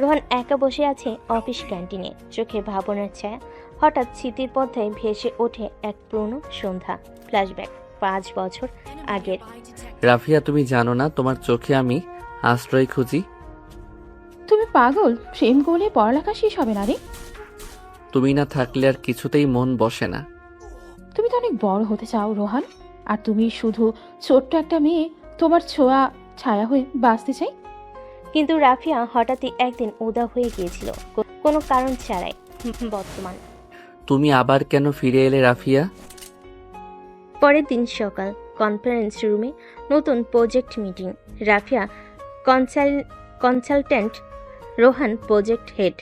রোহান একা বসে আছে অফিস ক্যান্টিনে, চোখে ভাবনার ছায়া। হঠাৎ স্মৃতির পথে ভেসে ওঠে এক পুরনো সন্ধ্যা। ফ্ল্যাশব্যাক 5 বছর আগের। রাফিয়া, তুমি জানো না তোমার চোখে আমি আশ্রয় খুঁজি? তুমি পাগল? প্রেম করলে পড়ালেখা শেষ হবে না রে। তুমি না থাকলে আর কিছুতেই মন বসে না। তুমি তো অনেক বড় হতে চাও রোহান, আর তুমি শুধু ছোট্ট একটা মেয়ে, তোমার ছোঁয়া ছায়া হয়ে বাঁচতে চাই। কিন্তু রাফিয়া হঠাৎই একদিন উদা হয়ে গিয়েছিল, কোনো কারণ ছাড়াই। বর্তমান। তুমি আবার কেন ফিরে এলে রাফিয়া? পরের দিন সকাল, কনফারেন্স রুমে নতুন project meeting. Rafia consultant, Rohan project head,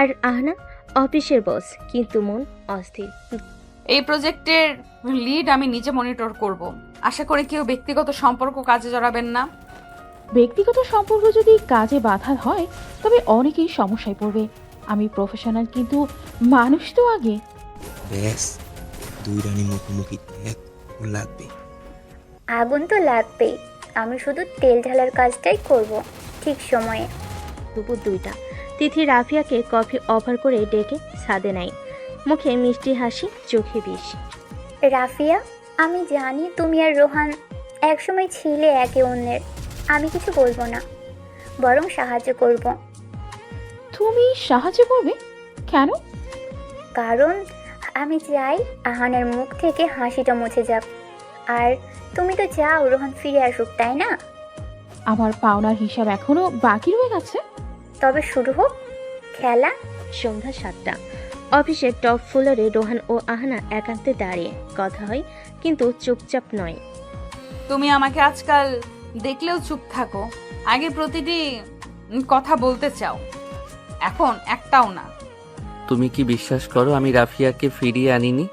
আর আহনা অফিসের বস, কিন্তু মন অস্থির। এই প্রজেক্টের লিড আমি নিজে মনিটর করব। আশা করি কেউ ব্যক্তিগত সম্পর্ক কাজে জড়াবেন না। ব্যক্তিগত সম্পর্ক যদি কাজে বাধা হয় তবে অনেকেই সমস্যায় পড়বে। আমি প্রফেশনাল, কিন্তু মানুষ তো আগে। ব্যাস, 2 রানী মুখোমুখি লাগবে। আগুন তো লাগবেই, আমি শুধু তেল ঢালার কাজটাই করব ঠিক সময়ে। দুপুর 2টা। তিথি রাফিয়াকে কফি অফার করে ডেকে ছাদে নেয়। মুখে মিষ্টি হাসি, চোখে বিষ। রাফিয়া, আমি জানি তুমি আর রোহান একসময় ছিলে একে অন্যের। আমি কিছু বলবো না, বরং সাহায্য করব। তুমি সাহায্য করবে? কেন? কারণ আমি চাই আহানের মুখ থেকে হাসিটা মুছে যাক। আর তুমি তো চাও রোহান ফিরে আসুক, তাই না? আমার পাওনার হিসাব এখনো বাকি রয়ে গেছে। তবে শুরু হোক খেলা। সন্ধ্যা 7টা। অফিসের টপ ফ্লোরে রোহান ও আহনা একান্তে দাঁড়িয়ে কথা হয়, কিন্তু চুপচাপ নয়। তুমি আমাকে আজকাল দেখলেও চুপ থাকো। আগে প্রতিটি কথা বলতে চাও, এখন একটাও না। তুমি কি বিশ্বাস করো আমি রাফিয়াকে ফিরিয়ে আনিনি?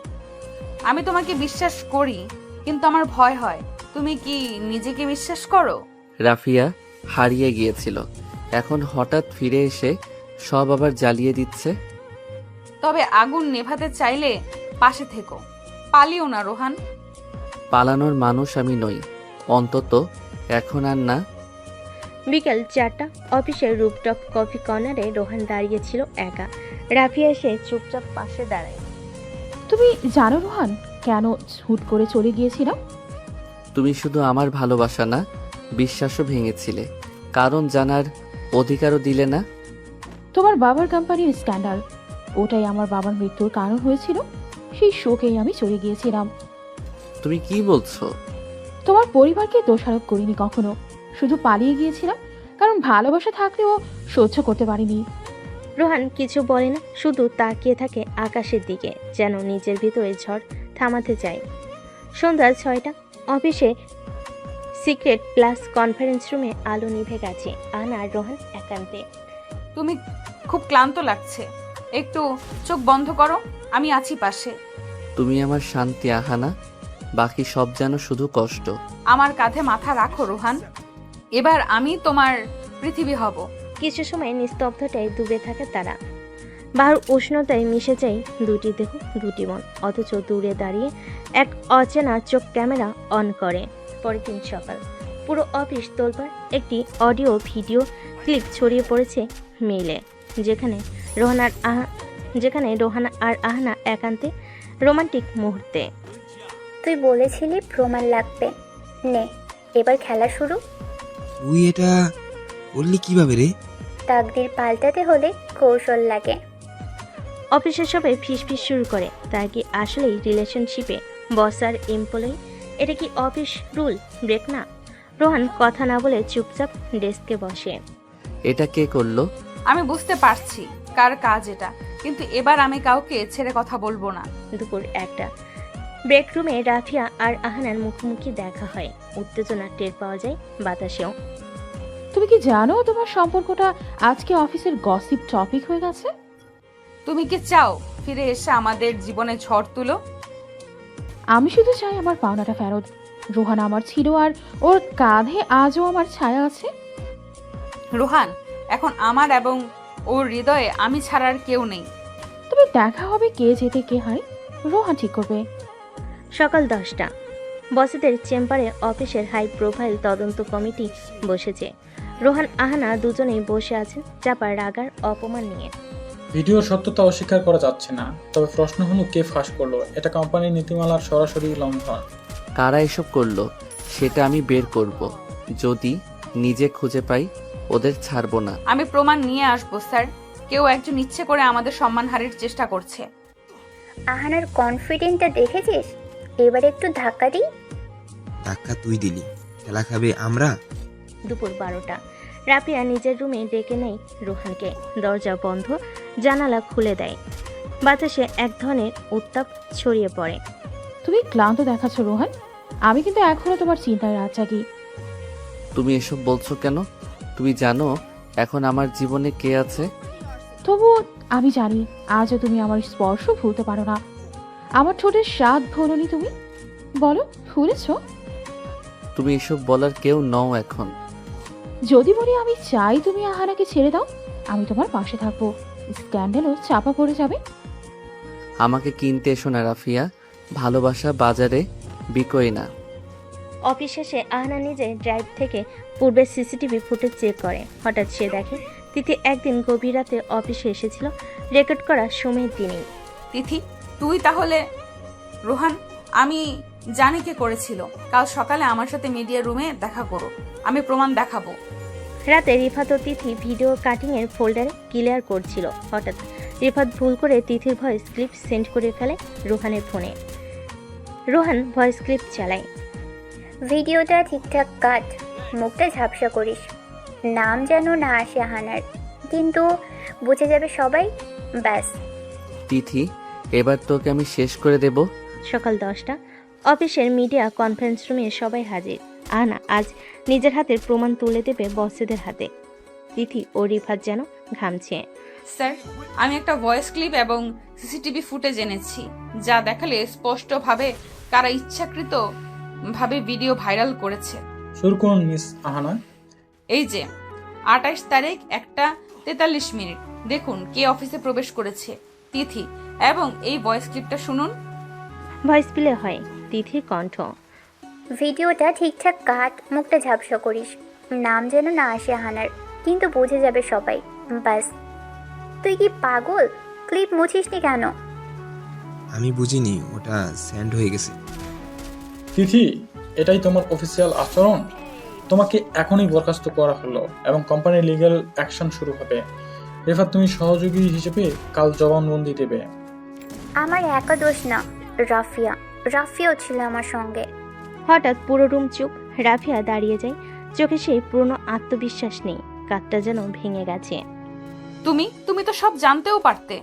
আমি তোমাকে বিশ্বাস করি, কিন্তু আমার ভয় হয়। তুমি কি নিজেকে বিশ্বাস করো? রাফিয়া হারিয়ে গিয়েছিল, এখন হঠাৎ ফিরে এসে সব আবার জ্বালিয়ে দিচ্ছে। তবে আগুন নেভাতে চাইলে পাশে থেকো, পালিও না রোহান। পালানোর মানুষ আমি নই, অন্তত এখন আর না। বিকেল 4টা, অফিসের রুপটপ কফি কর্নারে রোহান দাঁড়িয়েছিল একা। রাফিয়া এসে চুপচাপ পাশে দাঁড়ায়। তুমি জানো রোহান, কেন হুট করে চলে গিয়েছিলাম? তুমি শুধু আমার ভালোবাসা না, বিশ্বাসও ভেঙেছিলে, কারণ জানার অধিকারও দিলে না। তোমার বাবার কোম্পানির স্ক্যান্ডাল, ওটাই আমার বাবার মৃত্যুর কারণ হয়েছিল। সেই শোকেই আমি চলে গিয়েছিলাম। তুমি কি বলছো? তোমার পরিবারকে দোষারোপ করিনি কখনো, শুধু পালিয়ে গিয়েছিলাম কারণ ভালোবাসা থাকলেও সহ্য করতে পারিনি। রোহান কিছু বলে না, শুধু তাকিয়ে থাকে আকাশের দিকে, যেন নিজের ভিতরে ঝড় থামাতে চায়। সন্ধ্যা 6টা, অফিসে সিক্রেট প্লাস কনফারেন্স রুমে আলো নিভে গেছে। আহানা আর রোহান একান্তে। তুমি খুব ক্লান্ত লাগছে, একটু চোখ বন্ধ করো, আমি আছি পাশে। তুমি আমার শান্তি আহানা, বাকি সব যেন শুধু কষ্ট। আমার কাঁধে মাথা রাখো রোহান, এবার আমি তোমার পৃথিবী হব। কিছু সময় নিস্তব্ধতায় ডুবে থাকে তারা। বাহার উষ্ণতায় মিশে যায় দুটি দেহ, দুটি মন। অথচ দূরে দাঁড়িয়ে এক অচেনা চোখ ক্যামেরা অন করে। পরের দিন সকাল, পুরো অফিস তোলপাড়। একটি অডিও ভিডিও ক্লিপ ছড়িয়ে পড়েছে মেইলে, যেখানে রোহানা আর আহানা একান্তে রোমান্টিক মুহূর্তে। তুই বলেছিলি প্রমাণ লাগবে, নে এবার খেলা শুরু। তুই এটা করলি কিভাবে রে? তাকদির পাল্টাতে হলে কৌশল লাগে। অফিসের সবাই ফিসফিস শুরু করে, তারা কি আসলেই রিলেশনশিপে বস আর এমপ্লয়ি? এটা কি অফিস রুল ব্রেক না? রোহান কথা না বলে চুপচাপ ডেস্কে বসে। এটা কে করলো? আমি বুঝতে পারছি কার কাজ এটা, কিন্তু এবার আমি কাউকে ছেড়ে কথা বলবো না। দুপুর 1টা, ব্রেক রুমে রাফিয়া আর আহানার মুখোমুখি দেখা হয়। উত্তেজনা টের পাওয়া যায় বাতাসেও। তুমি কি জানো তোমার সম্পর্কটা আজকে অফিসের গসিপ টপিক হয়ে গেছে? তুমি কি চাও ফিরে এসে আমাদের জীবনে ঝড় তুলো? আমি শুধু চাই আমার পাওনাটা ফেরত। রোহান আমার ছিল, আর ওর কাঁধে আজও আমার ছায়া আছে। রোহান এখন আমার এবং ওর হৃদয়ে আমি ছাড়া আর কেউ নেই। তবে দেখা হবে কে জেতে কে হারে, রোহান ঠিক করবে। সকাল 10টা, বসেদের চেম্বারে অফিসের হাই প্রোফাইল তদন্ত কমিটি বসেছে। রোহান আহানা দুজনেই বসে আছেন চাপা রাগার অপমান নিয়ে। ভিডিওর সত্যতা অস্বীকার করা যাচ্ছে না, তবে প্রশ্ন হলো কে ফাঁস করলো। এটা কোম্পানির নীতিমালার সরাসরি লঙ্ঘন। কারা এসব করলো সেটা আমি বের করব। যদি নিজে খুঁজে পাই ওদের ছাড়বো না। আমি প্রমাণ নিয়ে আসবো স্যার। কেউ একজন ইচ্ছে করে আমাদের সম্মানহানির চেষ্টা করছে। আহানার কনফিডেন্টটা দেখেছিস? এবার একটু ধাক্কা দিই। ধাক্কা তুই দিলি, খেলা খাবে আমরা। দুপুর 12টা, রাফিয়া নিজের রুমে ডেকে নেয় রোহানকে। দরজা বন্ধ, জানালা খুলে দেয়। বাতাসে এক ধরনের উত্তাপ ছড়িয়ে পড়ে। তুমি ক্লান্ত দেখাচ্ছ রোহান, আমি কিন্তু এখনো তোমার চিন্তায় রাত জাগি। তুমি এসব বলছো কেন? তুমি জানো এখন আমার জীবনে কে আছে? তবুও আমি জানি আজও তুমি আমার স্পর্শ ভুলতে পারো না। আমার ঠোঁটের স্বাদ ভোলনি তুমি, বলো ভুলেছ? তুমি এসব বলার কেউ নও এখন। যদি বলি আমি চাই তুমি আহানাকে ছেড়ে দাও, আমি তোমার পাশে থাকবো। স্ক্যান্ডালও চাপা পড়ে যাবে। আমাকে কিনতে এসো না রাফিয়া, ভালোবাসা বাজারে বিকোয় না। অফিস শেষে আহানা নিজে ড্রাইভ থেকে পূর্বের সিসিটিভি ফুটেজ চেক করে। হঠাৎ সে দেখে তিথি একদিন গভীর রাতে অফিসে এসেছিল রেকর্ড করা সময়ের দিনেই। তিথি তুই তাহলে? রোহান আমি জানি কে করেছিল। কাল সকালে আমার সাথে মিডিয়া রুমে দেখা করো, আমি প্রমাণ দেখাবো। রাতে রিফাত ও তিথি ভিডিও কাটিংয়ের ফোল্ডারে ক্লিয়ার করছিল। হঠাৎ রিফাত ভুল করে তিথির ভয়েস ক্লিপ সেন্ড করে ফেলে রোহানের ফোনে। রোহান ভয়েস ক্লিপ চালায়। ভিডিওটা ঠিকঠাক কাট, মুখটা ঝাপসা করিস, নাম যেন না আসে আহানার, কিন্তু বুঝে যাবে সবাই, ব্যাস। তিথি এবার তোকে আমি শেষ করে দেব। সকাল 10টা, অফিসের মিডিয়া কনফারেন্স রুমে সবাই হাজির। আহানা আজ নিজের হাতের প্রমাণ তুলে দেবে বসেদের হাতে। তিথি ও রিফাত যেন ঘামছে। স্যার, আমি একটা ভয়েস ক্লিপ এবং সিসিটিভি ফুটেজ এনেছি, যা দেখালে স্পষ্টভাবে কারা ইচ্ছাকৃত ভাবে ভিডিও ভাইরাল করেছে। শুরু করুন মিস আহানা। এই যে 28 তারিখ 1:43 দেখুন কে অফিসে প্রবেশ করেছে, তিথি। এবং এই ভয়েস ক্লিপটা শুনুন। ভয়েস প্লে হয়, তিথির কণ্ঠ। ভিডিওটা ঠিকঠাক কাট, মুখটা ঝাপসা করিস, নাম যেন না আসে আহানার, কিন্তু বুঝে যাবে সবাই। বাস। তুই কি পাগল? ক্লিপ মুছিসনি কেন? আমি বুঝিনি, ওটা স্যান্ড হয়ে গেছে। তিথি, এটাই তোমার অফিসিয়াল আচরণ? তোমাকে এখনই বরখাস্ত করা হলো এবং কোম্পানির লিগ্যাল অ্যাকশন শুরু হবে। রেফাত, তুমি সহযোগী হিসেবে কাল জবানবন্দি দেবে। আমার একা দোষ না, রাফিয়াও ছিল আমার সঙ্গে। হঠাৎ পুরো রুম চুপ। রাফিয়া দাঁড়িয়ে যায়, চোখে সেই পুরনো আত্মবিশ্বাস নেই, কাঁধটা যেন ভেঙে গেছে। তুমি তো সব জানতেও পারতে,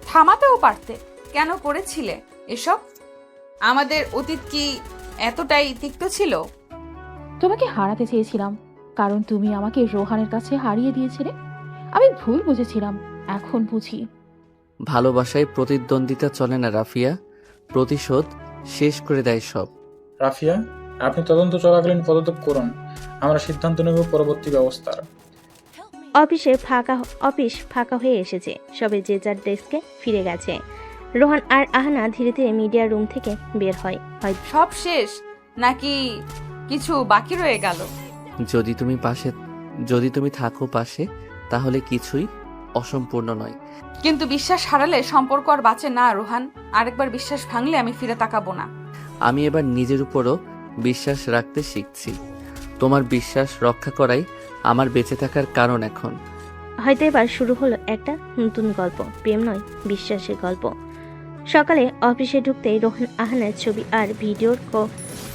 থামাতেও পারতে। কেন করেছিলে এসব? আমাদের অতীত কি এতটাই তিক্ত ছিল? তোমাকে হারাতে চেয়েছিলাম, কারণ তুমি আমাকে রোহানের কাছে হারিয়ে দিয়েছিলে। আমি ভুল বুঝেছিলাম, এখন বুঝি। ভালোবাসায় প্রতিদ্বন্দ্বিতা চলে না রাফিয়া, প্রতিশোধ শেষ করে দেয় সব। রাফিয়া, আপনি তদন্ত চলাকালীন পদত্যাগ করুন, আমরা সিদ্ধান্ত নেব পরবর্তী ব্যবস্থার। অফিস ফাঁকা হয়ে এসেছে, সবে যে যার ডেস্কে ফিরে গেছে। রোহান আর আহানা ধীরে ধীরে মিডিয়া রুম থেকে বের হয়। সব শেষ নাকি কিছু বাকি রয়ে গেল? যদি তুমি থাকো পাশে, তাহলে কিছুই অসম্পূর্ণ নয়। কিন্তু বিশ্বাস হারালে সম্পর্ক আর বাঁচে না রোহান। আরেকবার বিশ্বাস ভাঙলে আমি ফিরে তাকাবো না। আমি এবার নিজের উপরও বিশ্বাস রাখতে শিখছি। তোমার বিশ্বাস রক্ষা করাই আমার বেঁচে থাকার কারণ এখন। হয়তো এবার শুরু হলো একটা নতুন গল্প, প্রেম নয়, বিশ্বাসের গল্প। সকালে অফিসে ঢুকতেই রোহান আহানার ছবি আর ভিডিওর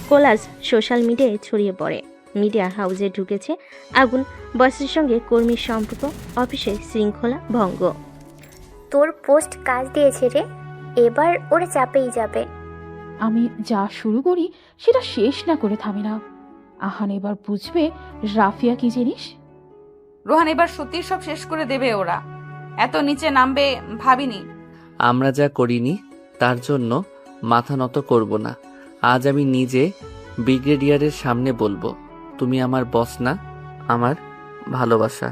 কোলাজ সোশ্যাল মিডিয়ায় ছড়িয়ে পড়ে। মিডিয়া হাউসে ঢুকেছে আগুন, বসের সঙ্গে কর্মীর সম্পর্ক, অফিসে শৃঙ্খলা ভঙ্গ। তোর পোস্ট কাজ দিয়েছে রে, এবার ওরা চাপেই যাবে। আমি যা শুরু করি সেটা শেষ না করে থামি না। আহান এবার বুঝবে রাফিয়া কি জিনিস। রোহান, এবার সত্যি সব শেষ করে দেবে ওরা। এত নিচে নামবে ভাবিনি। আমরা যা করিনি তার জন্য মাথা নত করব না। আজ আমি নিজে ব্রিগেডিয়ারের সামনে বলবো, তুমি আমার বস না, আমার ভালোবাসা।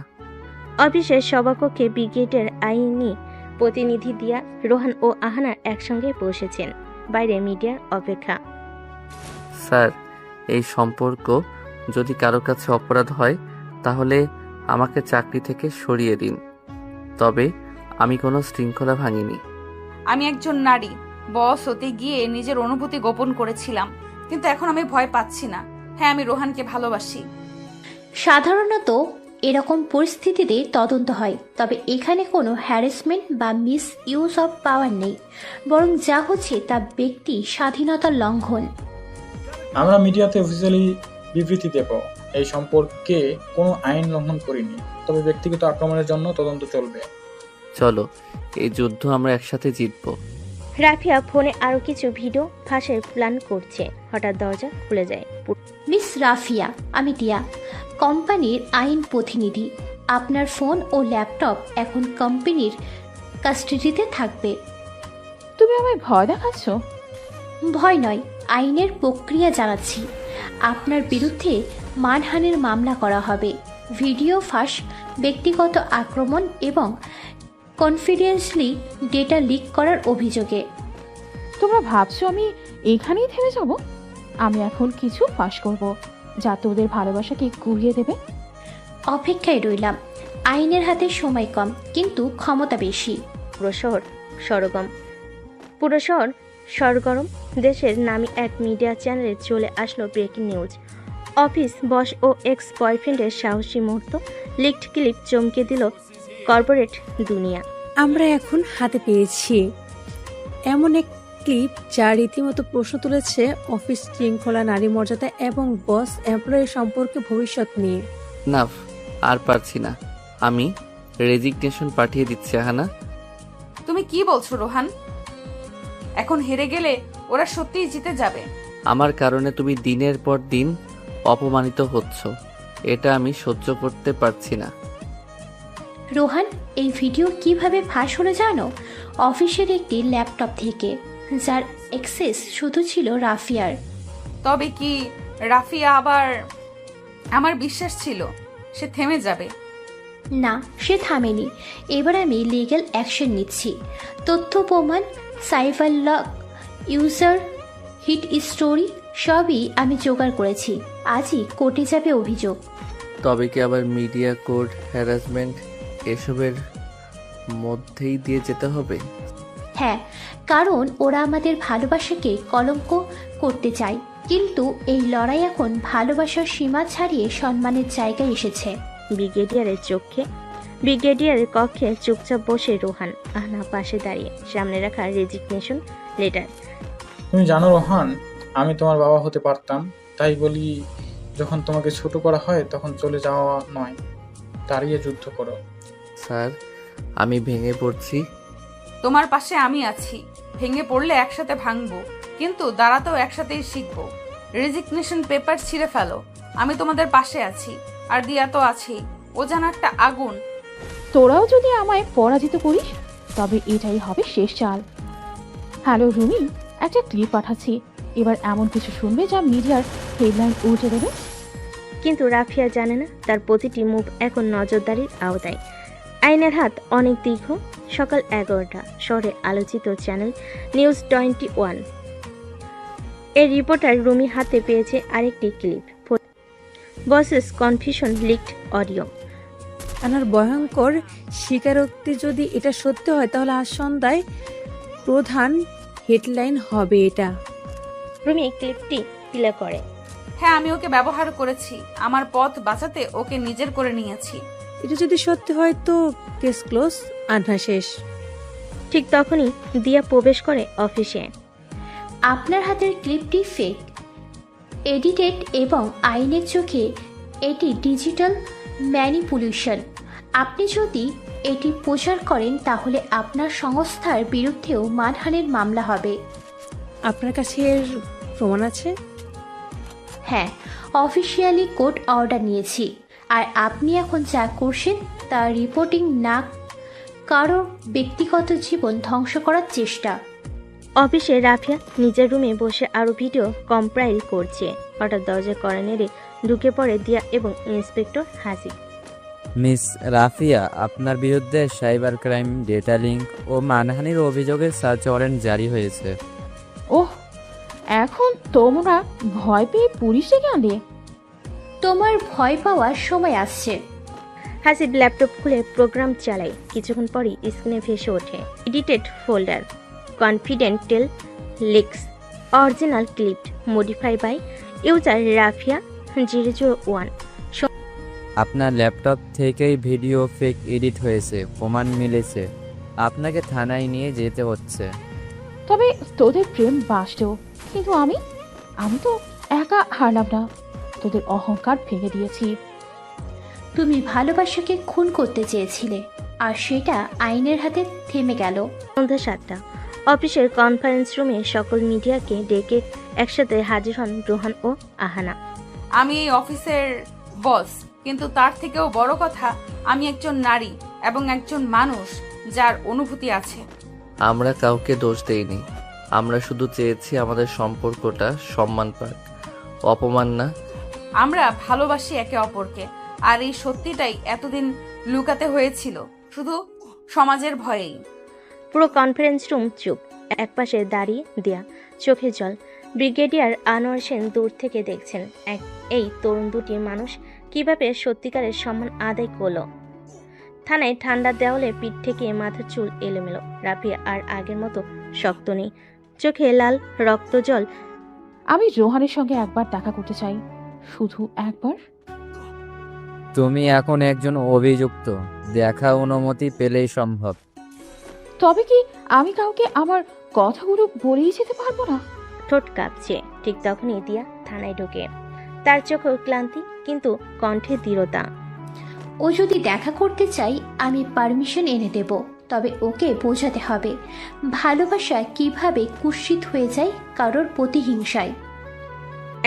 অফিসের সভাকক্ষে ব্রিগেডের আইনি প্রতিনিধি দিয়া রোহান ও আহানা একসঙ্গে বসেছেন। বাইরে মিডিয়ার অপেক্ষা। স্যার, এই সম্পর্ক যদি কারো কাছে অপরাধ হয় তাহলে আমাকে চাকরি থেকে সরিয়ে দিন, তবে আমি কোনো শৃঙ্খলা ভাঙিনি। আমি একজন নারী, বস হতে গিয়ে নিজের অনুভূতি গোপন করেছিলাম, কিন্তু এখন আমি ভয় পাচ্ছি না। হ্যাঁ, আমি রোহানকে ভালোবাসি। সাধারণত এরকম পরিস্থিতিতে তদন্ত হয়, তবে এখানে কোনো হ্যারাসমেন্ট বা মিস ইউজ অফ পাওয়ার নেই, বরং যা হচ্ছে তা ব্যক্তি স্বাধীনতার লঙ্ঘন। আমরা মিডিয়াতে অফিসিয়ালি বিবৃতি দেব, এই সম্পর্কে কোনো আইন লঙ্ঘন করিনি, তবে ব্যক্তিগত আক্রমণের জন্য তদন্ত চলবে। চলো, এই যুদ্ধ আমরা একসাথে জিতবো। রাফিয়া ফোনে আরো কিছু ভিডিও ফাঁসের প্ল্যান করছে। হঠাৎ দরজা খুলে যায়। মিস রাফিয়া, আমি টিয়া, কোম্পানির আইন প্রতিনিধি। আপনার ফোন ও ল্যাপটপ এখন কোম্পানির কাস্টাডিতে থাকবে। তুমি আমায় ভয় দেখাচ্ছ? ভয় নয়, আইনের প্রক্রিয়া জানাচ্ছি। আপনার বিরুদ্ধে মানহানির মামলা করা হবে, ভিডিও ফাঁস, ব্যক্তিগত আক্রমণ এবং কনফিডেন্সিয়ালি ডেটা লিক করার অভিযোগে। তোমরা ভাবছো আমি এখানেই থেমে যাব? আমি এখন কিছু ফাঁস করব, যা তোদের ভালোবাসাকে গুড়িয়ে দেবে। অপেক্ষায় রইলাম। আইনের হাতে সময় কম, কিন্তু ক্ষমতা বেশি। পুরো শহর সরগরম। দেশের নামি এক মিডিয়া চ্যানেলে চলে আসলো ব্রেকিং নিউজ। অফিস বস ও এক্স বয়ফ্রেন্ডের সাহসী মুহূর্ত, লিকড ক্লিপ চমকে দিল কর্পোরেট দুনিয়া। আমরা এখন হাতে পেয়েছি এমন এক ক্লিপ যা রীতিমতো প্রশ্ন তুলেছে অফিস শৃঙ্খলা, নারী মর্যাদা এবং বস এমপ্লয়ি সম্পর্কে ভবিষ্যৎ নিয়ে। না, আর পারছি না, আমি রেজিগনেশন পাঠিয়ে দিচ্ছি। আহানা, তুমি কি বলছো রোহান? এখন হেরে গেলে ওরা সত্যিই জিতে যাবে। আমার কারণে তুমি দিনের পর দিন অপমানিত হচ্ছ, এটা আমি সহ্য করতে পারছি না। রোহান, এই ভিডিও কিভাবে ফাঁস হলো জানো? অফিসের একটি ল্যাপটপ থেকে, যার অ্যাক্সেস শুধু ছিল রাফিয়ার। তবে কি রাফিয়া আবার? আমার বিশ্বাস ছিল সে থেমে যাবে। না, সে থামেনি। এবার আমি লিগ্যাল অ্যাকশন নিচ্ছি। তথ্য প্রমাণ, cyber lock, user hit story সবই আমি জোগাড় করেছি। আজই কোর্টে যাবে অভিযোগ। তবে কি আবার মিডিয়া কোড, হ্যারাসমেন্ট এসবের মধ্যেই দিয়ে যেতে হবে? হ্যাঁ, কারণ ওরা আমাদের ভালোবাসাকে কলঙ্ক করতে চায়। কিন্তু এই লড়াই এখন ভালোবাসার সীমা ছাড়িয়ে সম্মানের জায়গায় এসেছে। ব্রিগেডিয়ারের কক্ষে চুপচাপ বসে রোহান, আহনা পাশে দাঁড়িয়ে সামনে রাখা রেজিগনেশন লেটার। তুমি জানো রোহান, আমি তোমার বাবা হতে পারতাম, তাই বলি যখন তোমাকে ছোট করা হয় তখন চলে যাওয়া নয়, দাঁড়িয়ে যুদ্ধ করো। স্যার, আমি ভেঙে পড়ছি। তোমার পাশে আমি আছি। ভেঙে পড়লে একসাথে ভাঙবো, কিন্তু দাঁড়াতেও একসাথেই শিখবো। রেজিগনেশন পেপার ছিঁড়ে ফেলো, আমি তোমাদের পাশে আছি। আর দিয়া তো আছেই, ও যেন একটা আগুন। তোরাও যদি আমায় পরাজিত করিস তবে এটাই হবে শেষ চাল। হ্যালো রুমি, একটা ক্লিপ পাঠাচ্ছি। এবার এমন কিছু শুনবে যা মিডিয়ার হেডলাইন উল্টে দেবে। কিন্তু রাফিয়া জানে না তার প্রতিটি মুভ এখন নজরদারির আওতায়। আইনের হাত অনেক দীর্ঘ। সকাল 11টা, শহরে আলোচিত চ্যানেল নিউজ 21 এর রিপোর্টার রুমি হাতে পেয়েছে আরেকটি clip. Buses confusion leaked audio. আনার ভয়ঙ্কর স্বীকারোক্তি যদি এটা সত্যি হয় তাহলে আজ সন্ধ্যায় প্রধান হেডলাইন হবে এটা। রুমি ক্লিপটি প্লে করে। হ্যাঁ, আমি ওকে ব্যবহার করেছি। আমার পথ বাঁচাতে ওকে নিজের করে নিয়েছি। এটা যদি সত্যি হয় তো কেস ক্লোজ, আধা শেষ। ঠিক তখনই দিয়া প্রবেশ করে অফিসে। আপনার হাতের ক্লিপটি ফেক, এডিটেড এবং আইনের চোখে এটি ডিজিটাল ম্যানিপুলেশন। আপনি যদি এটি প্রচার করেন তাহলে আপনার সংস্থার বিরুদ্ধেও মানহানির মামলা হবে। আপনার কাছে এর প্রমাণ আছে? হ্যাঁ, অফিসিয়ালি কোর্ট অর্ডার নিয়েছি। আর আপনি এখন যা করছেন তা রিপোর্টিং না, কারো ব্যক্তিগত জীবন ধ্বংস করার চেষ্টা। অফিসে রাফিয়া নিজের রুমে বসে আরো ভিডিও কম্পাইল করছে। হঠাৎ দরজা কড়া নেড়ে ঢুকে পড়ে দিয়া এবং ইন্সপেক্টর হাসিব। মিস রাফিয়া, আপনার বিরুদ্ধে সাইবার ক্রাইম, ডেটা লিঙ্ক ও মানহানির অভিযোগে সার্চ ওয়ারেন্ট জারি হয়েছে। ওহ, এখন তোমরা ভয় পেয়ে পুলিশ ডেকে আনলে? তোমার ভয় পাওয়ার সময় আসছে। হাসিব ল্যাপটপ খুলে প্রোগ্রাম চালায়। কিছুক্ষণ পরই স্ক্রিনে ভেসে ওঠে edited folder, confidential leaks, original clip, modify by user Rafia 001। আপনার ল্যাপটপ থেকেই ভিডিও ফেক এডিট হয়েছে, প্রমাণ মিলেছে। আপনাকে থানায় নিয়ে যেতে হচ্ছে। তবে তোদের প্রেম বাসতেও, কিন্তু আমি তো একা হারলাম না। তোদের অহংকার ভেঙে দিয়েছি। তুমি ভালোবাসাকে খুন করতে চেয়েছিলে, আর সেটা আইনের হাতে থেমে গেল। সন্ধ্যা 7টা, অফিসের কনফারেন্স রুমে সকল মিডিয়াকে ডেকে একসাথে হাজির হন রোহান ও আহানা। আমি এই অফিসের বস, কিন্তু তার থেকেও বড় কথা, আমি একজন নারী এবং একজন মানুষ যার অনুভূতি আছে। আমরা কাউকে দোষ দেইনি, আমরা শুধু চেয়েছি আমাদের সম্পর্কটা সম্মান পাক, অপমান না। আমরা ভালোবাসি একে অপরকে, আর এই সত্যিটাই এতদিন লুকাতে হয়েছিল শুধু সমাজের ভয়েই। পুরো কনফারেন্স রুম চুপ। একপাশে দাঁড়িয়ে দেয়া, চোখে জল। ব্রিগেডিয়ার আনোয়ার সেন দূর থেকে দেখছেন এই তরুণ দুটি মানুষ কিভাবে সত্যিকারের সম্মান আদায় করলো। থানায় ঠান্ডা দেওয়ালে পিঠ থেকে মাথার চুল এলোমেলো। রাফিয়া আর আগের মতো শক্ত নেই, চোখে লাল রক্ত জল। আমি রোহানের সঙ্গে একবার দেখা করতে চাই, শুধু একবার। তুমি এখন একজন অভিযুক্ত, দেখা অনুমতি পেলেই সম্ভব। তবে কি আমি কাউকে আমার কথাগুলো বলেই যেতে পারবো না? ঠোঁট কাঁপছে। ঠিক তখনই দিয়া থানায় ঢোকে। তার চোখেও ক্লান্তি, কিন্তু কণ্ঠে দৃঢ়তা। ও যদি দেখা করতে চাই আমি পারমিশন এনে দেব, তবে ওকে বোঝাতে হবে ভালোবাসা কিভাবে কুৎসিত হয়ে যায় কারোর প্রতিহিংসায়।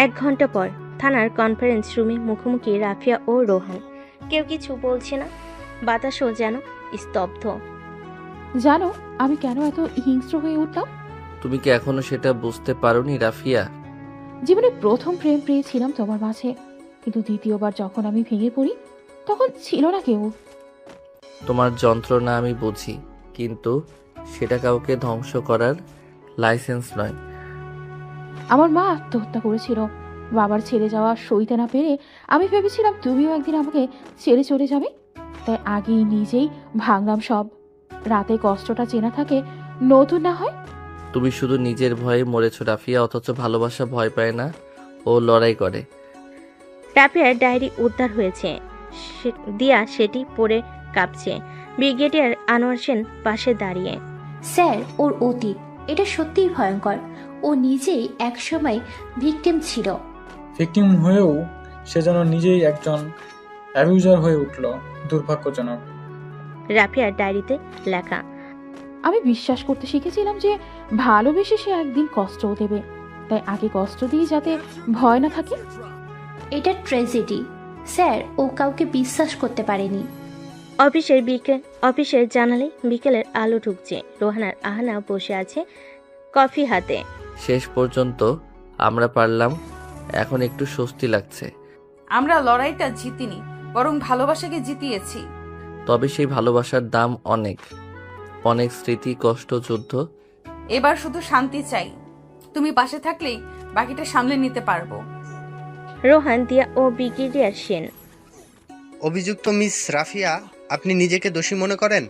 1 ঘন্টা পর থানার কনফারেন্স রুমে মুখোমুখি রাফিয়া ও রোহান। কেউ কিছু বলছে না, বাতাসও যেন স্তব্ধ। জানো আমি কেন এত হিংস্র হয়ে উঠলাম? তুমি কি এখনো সেটা বুঝতে পারোনি রাফিয়া? জীবনে প্রথম প্রেম পেয়েছিলাম তোমার মাঝে, কিন্তু দ্বিতীয়বার যখন আমি ভেঙে পড়ি তখন ছিল না কেউ। তোমার যন্ত্রণা আমি বুঝি, কিন্তু সেটা কাউকে ধ্বংস করার লাইসেন্স নয়। আমার মা আত্মহত্যা করেছিল বাবার ছেড়ে যাওয়া সইতে না পেরে। আমি ভেবেছিলাম তুমিও একদিন আমাকে ছেড়ে চলে যাবে, তাই আগেই নিজেই ভাঙলাম সব। রাতে কষ্টটা চেনা থাকে, নতুন না হয়। তুমি শুধু নিজের ভয়ে মরেছো রাফিয়া, অথচ ভালোবাসা ভয় পায় না, ও লড়াই করে। রাফিয়ার ডায়েরি উদ্ধার হয়েছে। দিয়া সেটি পড়ে কাঁপছে। ব্রিগেডিয়ার আনোয়ার সেন পাশে দাঁড়িয়ে। স্যার, ওর অতীত এটা সত্যিই ভয়ঙ্কর। ও নিজেই একসময় ভিকটিম ছিল। ভিকটিম হয়েও সে যেন নিজেই একজন অ্যাবিউজার হয়ে উঠল। দুর্ভাগ্যজনক। রাফিয়ার ডায়েরিতে লেখা, আমি বিশ্বাস করতে শিখেছিলাম যে ভালোবেসে সে একদিন কষ্টও দেবে, তাই আগে কষ্ট দিয়ে যাতে ভয় না থাকে। এটা ট্র্যাজেডি স্যার, ও কাউকে বিশ্বাস করতে পারেনি। অফিসের জানালে বিকেলের আলো ঢুকছে। রোহান আর আহানা বসে আছে কফি হাতে। শেষ পর্যন্ত আমরা পারলাম, এখন একটু স্বস্তি লাগছে। আমরা লড়াইটা জিতিনি, বরং ভালোবাসাকে জিতিয়েছি। তবে সেই ভালোবাসার দাম অনেক, অনেক স্মৃতি, কষ্ট, যুদ্ধ। এবার শুধু শান্তি চাই। তুমি পাশে থাকলেই বাকিটা সামলে নিতে পারবো। রোহান, দিয়া ও ব্রিগেডিয়ার সেন। অভিযুক্ত মিস রাফিয়া, আপনি নিজেকে দোষী মনে করেন?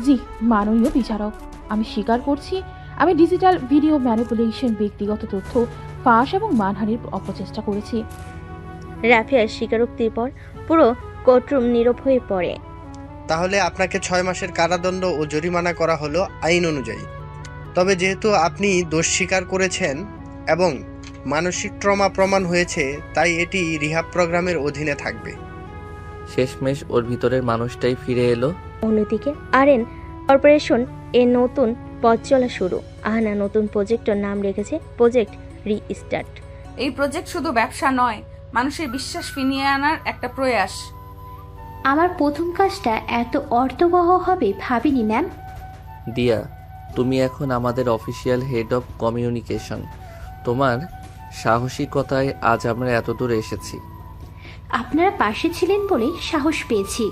জি মাননীয় বিচারক, আমি স্বীকার করছি আমি ডিজিটাল ভিডিও ম্যানিপুলেশন, ব্যক্তিগত তথ্য ফাঁস এবং মানহানির অপচেষ্টা করেছি। রাফিয়ার স্বীকারোক্তির পর পুরো কোর্টরুম নীরব হয়ে পড়ে। তাহলে আপনাকে 6 মাসের কারাদণ্ড ও জরিমানা করা হলো আইন অনুযায়ী। তবে যেহেতু আপনি দোষ স্বীকার করেছেন এবং মানসিক ট্রমা প্রমাণ হয়েছে, তাই এটি রিহাব প্রোগ্রামের অধীনে থাকবে। শেষমেশ ওর ভিতরের মানুষটাই ফিরে এলো। অন্যদিকে আরএন কর্পোরেশন এর নতুন পথ চলা শুরু। আহানা নতুন প্রজেক্টের নাম রেখেছে প্রজেক্ট রিস্টার্ট। এই প্রজেক্ট শুধু ব্যবসা নয়, মানুষের বিশ্বাস ফিরিয়ে আনার একটা প্রয়াস। আমার প্রথম কাজটা এত অর্থবহ হবে ভাবিনি ম্যাম। দিয়া, তুমি এখন আমাদের অফিসিয়াল হেড অফ কমিউনিকেশন। তোমার সাহসিকতায় আজ আমরা এত দূরে এসেছি। আপনারা পাশে ছিলেন বলে সাহস পেয়েছি।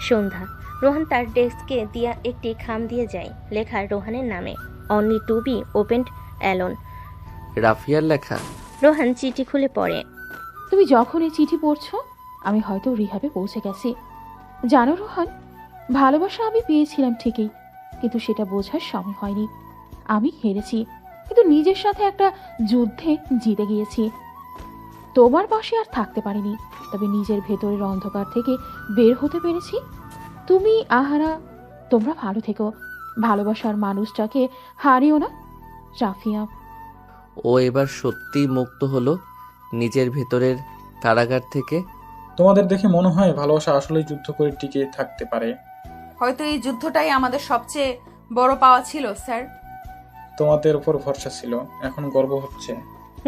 সন্ধ্যা। রোহান তার ডেস্কে দিয়া একটি খাম দিয়ে যায়, লেখা রোহানের নামে, only to be opened alone. রাফিয়ার লেখা। রোহান চিঠি খুলে পড়ে। তুমি যখন এই চিঠি পড়ছো আমি হয়তো রিহাবে পৌঁছে গেছি। জানো রোহান, ভালোবাসা আমি পেয়েছিলাম ঠিকই, কিন্তু সেটা বোঝার সময় হয়নি। আমি হেরেছি, কিন্তু নিজের সাথে একটা যুদ্ধে জিতে গিয়েছি। তোমার পাশে আর থাকতে পারিনি, তবে নিজের ভেতরের অন্ধকার থেকে বের হতে পেরেছি। তুমি, আহারা, তোমরা ভালো থেকো। ভালোবাসার মানুষটাকে হারিও না। রাফিয়া। ও এবার সত্যিই মুক্ত হলো নিজের ভেতরের কারাগার থেকে। তোমাদের দেখে মনে হয় ভালোবাসা আসলেই যুদ্ধ করে টিকে থাকতে পারে। হয়তো এই যুদ্ধটাই আমাদের সবচেয়ে বড় পাওয়া ছিল স্যার। তোমাদের উপর ভরসা ছিল, এখন গর্ব হচ্ছে।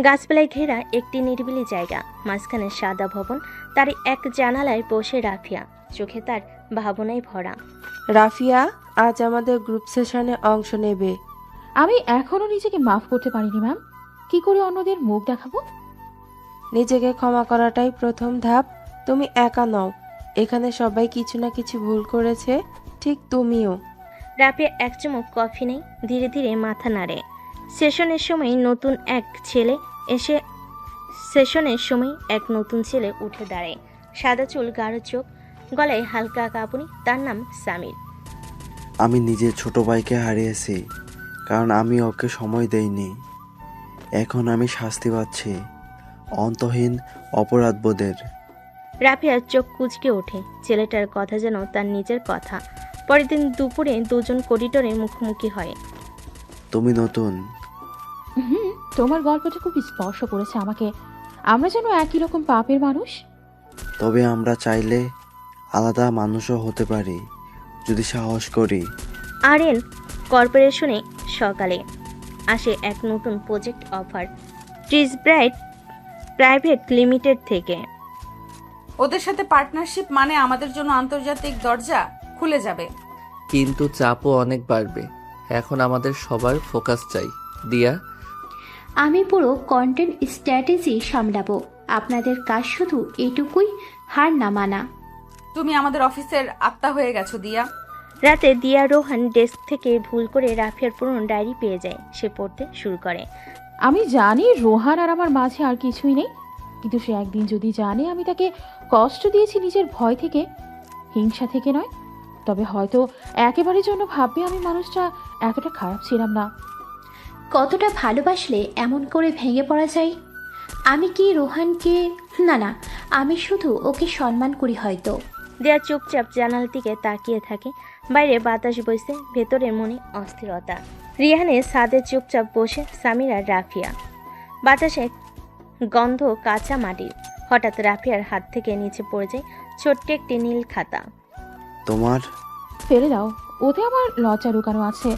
গাছপালায় ঘেরা একটি নিরিবিলি জায়গা, মাঝখানে সাদা ভবন। তার এক জানালায় বসে রাফিয়া, চোখে তার ভাবনায় ভরা। রাফিয়া আজ আমাদের গ্রুপ সেশনে অংশ নেবে। আমি এখনো নিজেকে মাফ করতে পারিনি ম্যাম। কি করে অন্যদের মুখ দেখাবো? নিজেকে ক্ষমা করাটাই প্রথম ধাপ। তুমি একা নও, এখানে সবাই কিছু না কিছু ভুল করেছে, ঠিক তুমিও। রাফিয়া এক চুমুক কফি নেই, ধীরে ধীরে মাথা নাড়ে। সেশনের সময় এক নতুন ছেলে উঠে দাঁড়ায়। সাদা চুল, গাঢ় চোখ, গলায় হালকা কাঁপুনি। তার নাম সামির। আমি নিজের ছোট ভাইকে হারিয়েছি, কারণ আমি ওকে সময় দেইনি। এখন আমি শাস্তি পাচ্ছি অন্তহীন অপরাধবোধের। রাফিয়ার চোখ কুঁচকে ওঠে। ছেলেটার কথা যেন তার নিজের কথা। পরের দিন দুপুরে দুজন করিডোরে মুখোমুখি হয়। তুমি নতুন। তোমার গল্পটা খুব স্পর্শ করেছে আমাকে। আমরা যেন একই রকম পাপের মানুষ। তবে আমরা চাইলে আলাদা মানুষও হতে পারি, যদি সাহস করি। আরএন কর্পোরেশনে সকালে আসে এক নতুন প্রজেক্ট অফার। প্রাইভেট লিমিটেড থেকে। ওদের সাথে পার্টনারশিপ মানে আমাদের জন্য আন্তর্জাতিক দরজা খুলে যাবে। কিন্তু চাপও অনেক বাড়বে। এখন আমাদের সবার ফোকাস চাই। দিয়া, আমি পুরো কন্টেন্ট স্ট্র্যাটেজি সামলাবো। আপনাদের কাজ শুধু এটুকুই, হার না মানা। তুমি আমাদের অফিসের আত্মা হয়ে গেছো দিয়া। রাতে দিয়া রোহান ডেস্ক থেকে ভুল করে রাফিয়ার পুরনো ডায়েরি পেয়ে যায়। সে পড়তে শুরু করে। আমি জানি রোহান আর আমার মাঝে আর কিছুই নেই, কিন্তু সে একদিন যদি জানে আমি তাকে কষ্ট দিয়েছি নিজের ভয় থেকে, হিংসা থেকে নয়, তবে হয়তো একেবারের জন্য ভাববে আমি মানুষটা এতটা খারাপ ছিলাম না। কতটা ভালোবাসলে এমন করে ভেঙে পড়া যায়? আমি কি রোহানকে, না, আমি শুধু ওকে সম্মান করি হয়তো। দিয়া চুপচাপ জানালার দিকে তাকিয়ে থাকে। বাইরে বাতাস বইছে, ভেতরে মনে অস্থিরতা। রিহানে ছাদে চুপচাপ বসে, সামির আর রাফিয়া। বাতাসে গন্ধ কাঁচা মাটির। হঠাৎ রাফিয়ার হাত থেকে নিচে পড়ে যায় ছোট্ট একটি নীল খাতা। তোমার ফেলে দাও, ওতে আমার লজ্জা লুকানো আছে।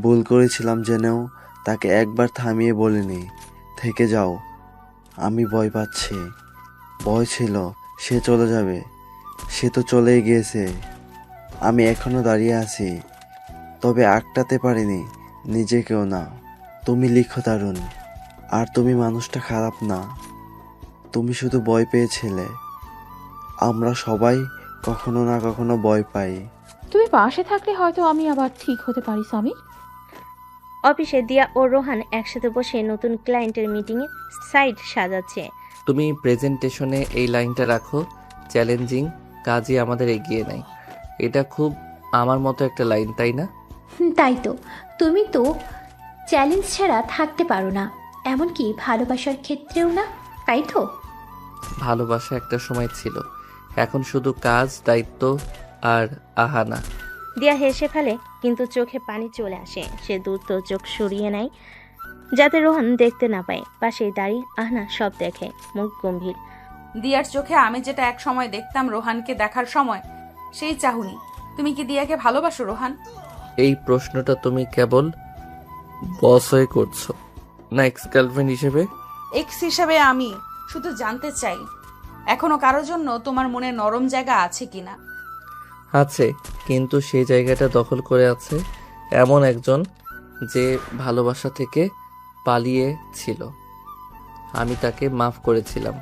ভুল করেছিলাম জেনেও তাকে একবার থামিয়ে বলিনি থেকে যাও। আমি ভয় পাচ্ছি। ভয় ছিল সে চলে যাবে, সে তো চলেই গিয়েছে। আমি এখনো দাঁড়িয়ে আছি, তবে আটকাতে পারিনি নিজেকেও না। তুমি লিখো দারুণ, আর তুমি মানুষটা খারাপ না। তুমি শুধু ভয় পেয়েছিলে। আমরা সবাই কখনো না কখনো ভয় পাই। তুমি পাশে থাকলে হয়তো আমি আবার ঠিক হতে পারি সামির। অফিসে দিয়া ও রোহান একসাথে বসে নতুন ক্লায়েন্টের মিটিংয়ে সাইট সাজাচ্ছে। তুমি প্রেজেন্টেশনে এই লাইনটা রাখো, চ্যালেঞ্জিং কাজই আমাদের এগিয়ে নেয়। এটা খুব আমার মতো একটা লাইন, তাই না? তাই তো, তুমি তো চ্যালেঞ্জ ছাড়া থাকতে পারো না, এমনকি ভালোবাসার ক্ষেত্রেও না, তাই তো? ভালোবাসা একটা সময় ছিল, এখন শুধু কাজ, দায়িত্ব আর আহানা। দিয়া হেসে ফেলে, কিন্তু চোখে পানি চলে আসে। সে দ্রুত চোখ সরিয়ে নেয় যাতে রোহান দেখতে না পায়। পাশেই দাঁড়িয়ে আহনা সব দেখে, মুখ গম্ভীর। দিয়ার চোখে আমি যেটা এক সময় দেখতাম রোহানকে দেখার সময়, সেই চাহুনি। তুমি কি দিয়াকে ভালোবাসো রোহান? এই প্রশ্নটা তুমি কেবল বস হয়ে করছো, না এক্স গার্লফ্রেন্ড হিসেবে? এক্স হিসেবে আমি শুধু জানতে চাই, এখনো কারোর জন্য তোমার মনে নরম জায়গা আছে কিনা? আছে, কিন্তু সেই জায়গাটা দখল করে আছে এমন একজন যে ভালোবাসা থেকে পালিয়ে ছিল। আমি তাকে মাফ করেছিলাম,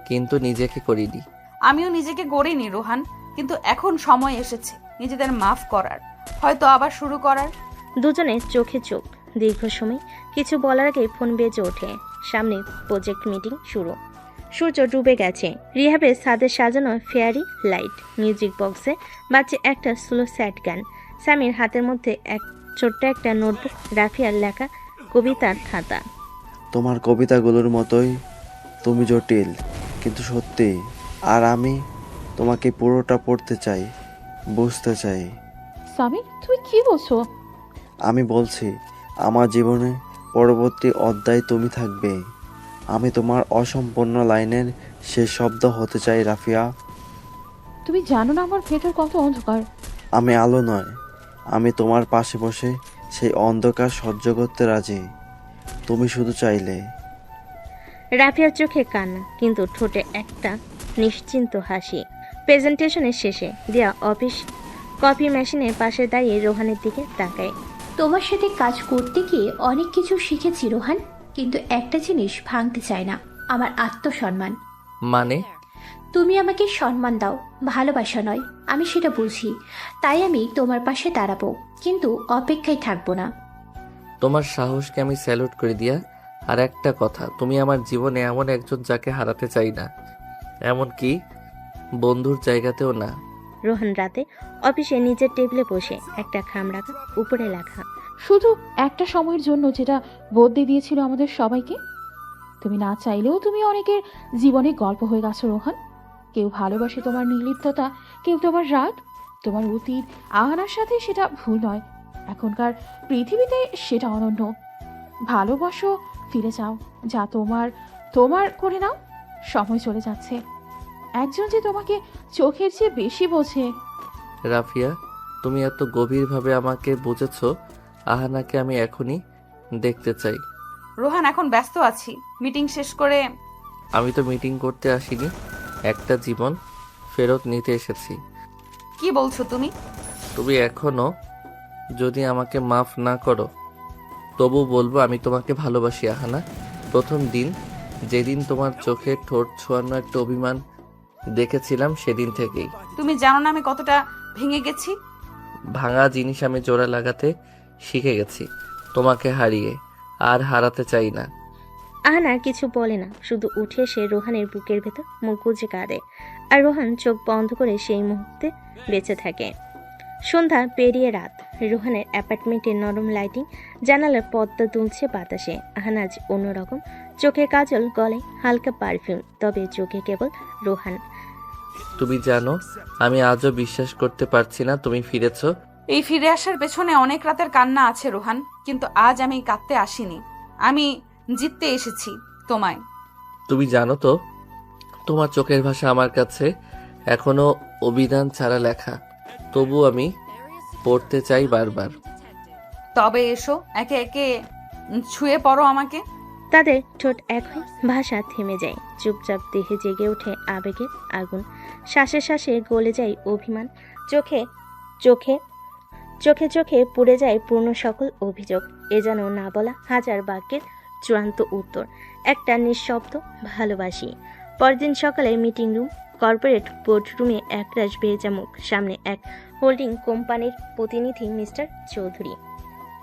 কিন্তু নিজেকে করিনি। আমিও নিজেকে গড়িনি রোহান, কিন্তু এখন সময় এসেছে নিজেদের মাফ করার, হয়তো আবার শুরু করার। দুজনে চোখে চোখ। দীর্ঘ সময় কিছু বলার আগে ফোন বেজে ওঠে। সামনে প্রজেক্ট মিটিং শুরু। সূর্য ডুবে গেছে। রিহাবের ছাদে সাজানো ফেয়ারি লাইট, মিউজিক বক্সে বাজছে একটা স্লো স্যাড গান। সামির হাতের মধ্যে ছোট্ট একটা নোটবুক, রাফিয়ার লেখা কবিতার খাতা। তোমার কবিতাগুলোর মতোই তুমি জটিল কিন্তু সত্যি। আর আমি তোমাকে পুরোটা পড়তে চাই, বুঝতে চাই। সামির, তুমি কি বলছো? আমি বলছি, আমার জীবনে পরবর্তী অধ্যায় তুমি থাকবে। আমি তোমার অসম্পূর্ণ লাইনের শেষ শব্দ হতে চাই রাফিয়া। তুমি জানো না আমার ভেতর কত অন্ধকার। আমি আলো নয়, আমি তোমার পাশে বসে সেই অন্ধকার সহ্য করতে রাজি, তুমি শুধু চাইলে। রাফিয়ার চোখে কান্না, কিন্তু ঠোঁটে একটা নিশ্চিন্ত হাসি। প্রেজেন্টেশনের শেষে দিয়া অফিস কফি মেশিনের পাশে দাঁড়িয়ে রোহানের দিকে তাকায়। তোমার সাথে কাজ করতে গিয়ে অনেক কিছু শিখেছি রোহান, কিন্তু একটা জিনিস ভাঙতে চায় না, আমার আত্মসম্মান। মানে? তুমি আমাকে সম্মান দাও, ভালোবাসা নয়, আমি সেটা বুঝি। তাই আমি তোমার পাশে দাঁড়াবো, কিন্তু অপেক্ষায় থাকবো না। তোমার সাহসকে আমি স্যালুট করে দিয়া। আর একটা কথা, তুমি আমার জীবনে এমন একজন যাকে হারাতে চাই না, এমনকি বন্ধুর জায়গাতেও না। রোহান রাতে অফিসে নিজের টেবিলে বসে, একটা খাম রাখা, উপরে লেখা, শুধু একটা সময়ের জন্য, যেটা বদলে দিয়েছিল আমাদের সবাইকে। তুমি না চাইলেও তুমি অনেকের জীবনে গল্প হয়ে গেছো রোহান। কেউ ভালোবাসে তোমার নির্লিপ্ততা, কেউ তোমার রাগ, তোমার অতীত আহানার সাথে, সেটা ভুল নয়। এখনকার পৃথিবীতে সেটা অনন্য। ভালোবাসো, ফিরে যাও, যা তোমার তোমার করে নাও। সময় চলে যাচ্ছে, একজন যে তোমাকে চোখের চেয়ে বেশি বোঝে। রাফিয়া, তুমি এত গভীরভাবে আমাকে বুঝেছো। আহানাকে আমি এখনই দেখতে চাই। রোহান এখন ব্যস্ত আছি, মিটিং শেষ করে। আমি তো মিটিং করতে আসিনি, একটা জীবন ফেরত নিতে এসেছি। কি বলছো তুমি? তুমি এখনো যদি আমাকে মাফ না করো তবু বলবো আমি তোমাকে ভালোবাসি আহানা। প্রথম দিন যেদিন তোমার চোখে ঠোঁট ছোঁয়ানো একটা অভিমান দেখেছিলাম সেদিন থেকেই। তুমি জানো না আমি কতটা ভেঙে গেছি। ভাঙা জিনিস আমি জোড়া লাগাতে শিখে গেছি, তোমাকে হারিয়ে আর হারাতে চাই না। আহানা কিছু বলে না, শুধু উঠে এসে রোহানের বুকের ভেতর মুখ গুজে কাঁদে, আর রোহান চোখ বন্ধ করে সেই মুহূর্তে বেঁচে থাকে। সন্ধ্যা পেরিয়ে রাত। রোহানের অ্যাপার্টমেন্টের নরম লাইটিং, জানালার পর্দা দুলছে বাতাসে। আহানা আজ অন্যরকম, চোখে কাজল, গলায় হালকা পারফিউম, তবে চোখে কেবল রোহান। তুমি জানো আমি আজও বিশ্বাস করতে পারছি না তুমি ফিরেছো। এই ফিরে আসার পেছনে অনেক রাতের কান্না আছে রোহান, কিন্তু আজ আমি কাঁদতে আসিনি, আমি জিততে এসেছি তোমায়। তুমি জানো তো তোমার চোখের ভাষা আমার কাছে এখনো অভিধান ছাড়া লেখা, তবু আমি পড়তে চাই বারবার। তবে এসো একে একে ছুঁয়ে পড়ো আমাকে। তাদের ঠোঁট এক হয়ে ভাষা থেমে যায়। চুপচাপ দেহে জেগে ওঠে আবেগের আগুন, শ্বাসে শ্বাসে গলে যায় অভিমান, চোখে চোখে চোখে চোখে পুড়ে যায় পূর্ণ সকল অভিযোগ। এ যেন না বলা হাজার বাক্যের চূড়ান্ত উত্তর, একটা নিঃশব্দ ভালোবাসি। পরদিন সকালে মিটিং রুম, কর্পোরেট বোর্ডরুমে একরাশ ভেজা মুখ, সামনে এক হোল্ডিং কোম্পানির প্রতিনিধি মিস্টার চৌধুরী।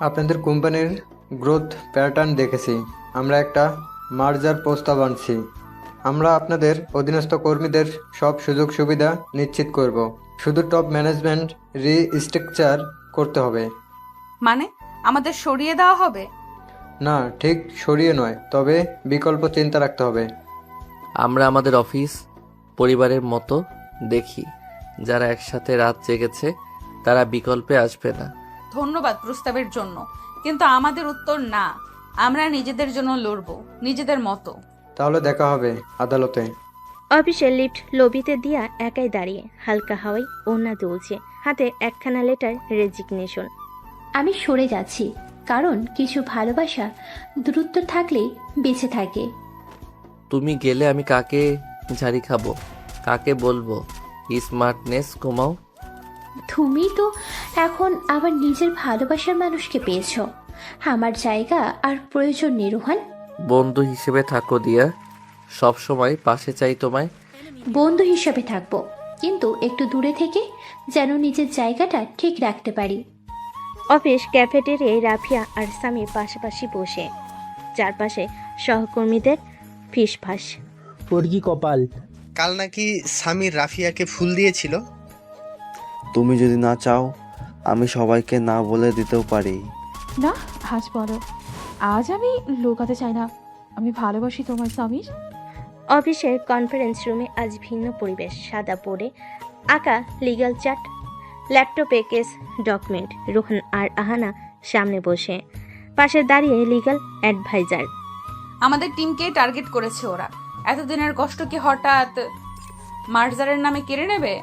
আপনাদের কোম্পানির গ্রোথ প্যাটার্ন দেখেছি, আমরা একটা মার্জার প্রস্তাব আনছি। আমরা আপনাদের অধীনস্থ কর্মীদের সব সুযোগ সুবিধা নিশ্চিত করব, শুধু টপ ম্যানেজমেন্ট রিস্ট্রাকচার করতে হবে। মানে আমাদের সরিয়ে দেওয়া হবে? না, ঠিক সরিয়ে নয়, তবে বিকল্প চিন্তা রাখতে হবে। আমরা আমাদের অফিস পরিবারের মতো দেখি, যারা একসাথে রাত জেগেছে তারা বিকল্পে আসবে না। ধন্যবাদ প্রস্তাবের জন্য, কিন্তু আমাদের উত্তর না। আমরা নিজেদের জন্য লড়বো, নিজেদের মতো। তাহলে দেখা হবে আদালতে। অফিসের লিফট লবিতে দিয়া একাই দাঁড়িয়ে, হালকা হাওয়ায় ওড়না দুলছে, হাতে একখানা লেটার রেজিগনেশন। আমি সরে যাচ্ছি, কারণ কিছু ভালোবাসা দূরত্ব থাকলেই বেঁচে থাকে। তুমি গেলে আমি কাকে ঝাড়ি খাবো, কাকে বলবো স্মার্টনেস কমাও? তুমি তো এখন আবার নিজের ভালোবাসার মানুষকে পেয়েছ। আমার জায়গা আর প্রয়োজন নেই রোহান। বন্ধু হিসেবে থাকো দিয়া, সব সময় পাশে চাই তোমায়। বন্ধু হিসেবে থাকবো, কিন্তু একটু দূরে থেকে, যেন নিজের জায়গাটা ঠিক রাখতে পারি। অফিস ক্যাফেটেরিয়ায় রাফিয়া আর সামি পাশাপাশি বসে, চারপাশে সহকর্মীদের ফিসফাস। ওর কি কপাল, কাল নাকি সামির রাফিয়াকে ফুল দিয়েছিল। তুমি যদি না চাও আমি সবাইকে না বলে দিতেও পারি। না, আজ বলো। আজ আমি লুকাতে চাই না, আমি ভালোবাসি তোমায় সামির। অফিসের কনফারেন্স রুমে আজ ভিন্ন পরিবেশ। সাদা বোর্ডে আঁকা লিগ্যাল চার্ট, ল্যাপটপে কেস ডকুমেন্ট। রোহান আর আহানা সামনে বসে, পাশে দাঁড়িয়ে লিগ্যাল অ্যাডভাইজার। আমাদের টিমকে টার্গেট করেছে ওরা। এতদিনের কষ্ট কি হঠাৎ মার্জারের নামে কেড়ে নেবে?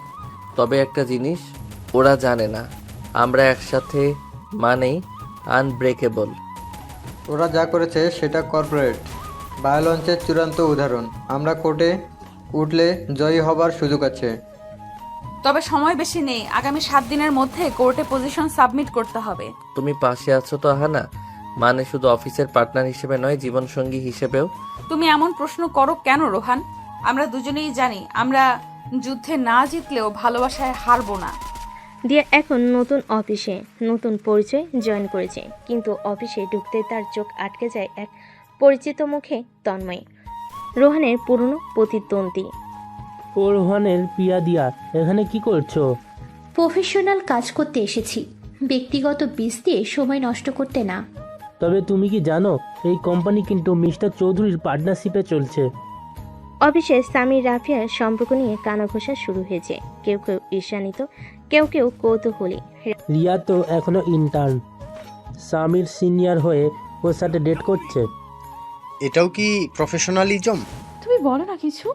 তবে একটা জিনিস ওরা জানে না, আমরা একসাথে মানেই আনব্রেকেবল। ওরা যা করেছে সেটা কর্পোরেট ভায়োলেন্সের চূড়ান্ত উদাহরণ। আমরা কোর্টে উঠলে জয়ী হবার সুযোগ আছে। তবে সময় বেশি নেই, আগামী 7 দিনের মধ্যে কোর্টে পজিশন সাবমিট করতে হবে। তুমি পাশে আছো তো আহানা, মানে শুধু অফিসের পার্টনার হিসেবে নয়, জীবনসঙ্গী হিসেবেও। তুমি এমন প্রশ্ন করো কেন রোহান? আমরা দুজনেই জানি আমরা যুদ্ধে না জিতলেও ভালোবাসায় হারবো না। দিয়া এখন নতুন অফিসে নতুন পরিচয় জয়েন করেছে, কিন্তু অফিসে ঢুকতে তার চোখ আটকে যায় এক পরিচিত মুখে। তন্ময়, রোহানের পুরনো প্রতিদ্বন্দ্বী। ও রোহানের পিয়া দিয়া, এখানে কি করছো? প্রফেশনাল কাজ করতে এসেছি, ব্যক্তিগত বিষ দিয়ে সময় নষ্ট করতে না। তবে তুমি কি জানো এই কোম্পানি কিন্তু মিস্টার চৌধুরীর পার্টনারশিপে চলছে। অফিসে সামির রাফিয়ার সম্পর্ক নিয়ে কানাঘোষা শুরু হয়েছে, কেউ কেউ ঈর্ষান্বিত, কেউ কেউ কৌতূহলী। রিয়া তো এখনো ইন্টার্ন, সামির সিনিয়র হয়ে ওর সাথে ডেট করছে। এটাও কি প্রফেশনালিজম? তুমি বলো না কিছু,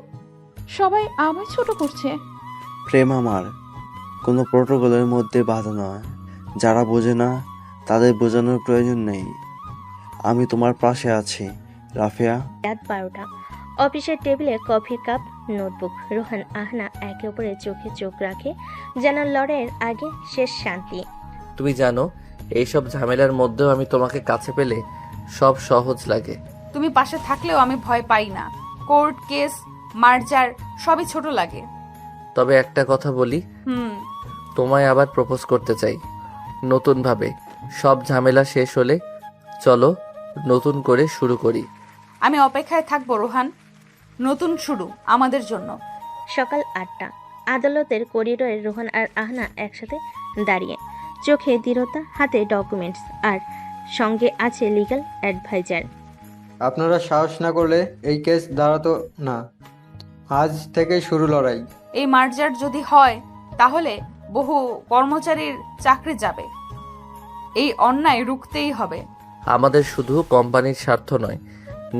সবাই আমায় ছোট করছে। প্রেম আমার কোনো প্রোটোকলের মধ্যে বাধা নয়, যারা বোঝে না তাদের বোঝানোর প্রয়োজন নেই। আমি তোমার পাশে আছি রাফিয়া। রাত 12টা। অফিসের টেবিলে কফির কাপ, নোটবুক। রোহান আহনা একে অপরের চোখে চোখ রাখে, যেন লড়াইয়ের আগে শেষ শান্তি। তুমি জানো এইসব ঝামেলার মধ্যেও আমি তোমাকে কাছে পেলে সব সহজ লাগে। তুমি পাশে থাকলেও আমি ভয় পাই না। কোর্ট কেস, মার্জার সবই ছোট লাগে। তবে একটা কথা বলি, তোমায় আবার প্রপোজ করতে চাই নতুন ভাবে। সব ঝামেলা শেষ হলে চলো নতুন করে শুরু করি। আমি অপেক্ষায় থাকবো রোহান, নতুন শুরু আমাদের জন্য। সকাল 8টা। আদালতের করিডোরে রোহান আর আহনা একসাথে দাঁড়িয়ে, চোখে দৃঢ়তা, হাতে ডকুমেন্টস, আর সঙ্গে আছে লিগ্যাল অ্যাডভাইজার। আপনারা সাহস না করলে এই কেস দাঁড়াতো না। আজ থেকে শুরু লড়াই। এই মার্জার যদি হয় তাহলে বহু কর্মচারীর চাকরি যাবে। এই অন্যায় রুখতেই হবে। আমাদের শুধু কোম্পানির স্বার্থ নয়,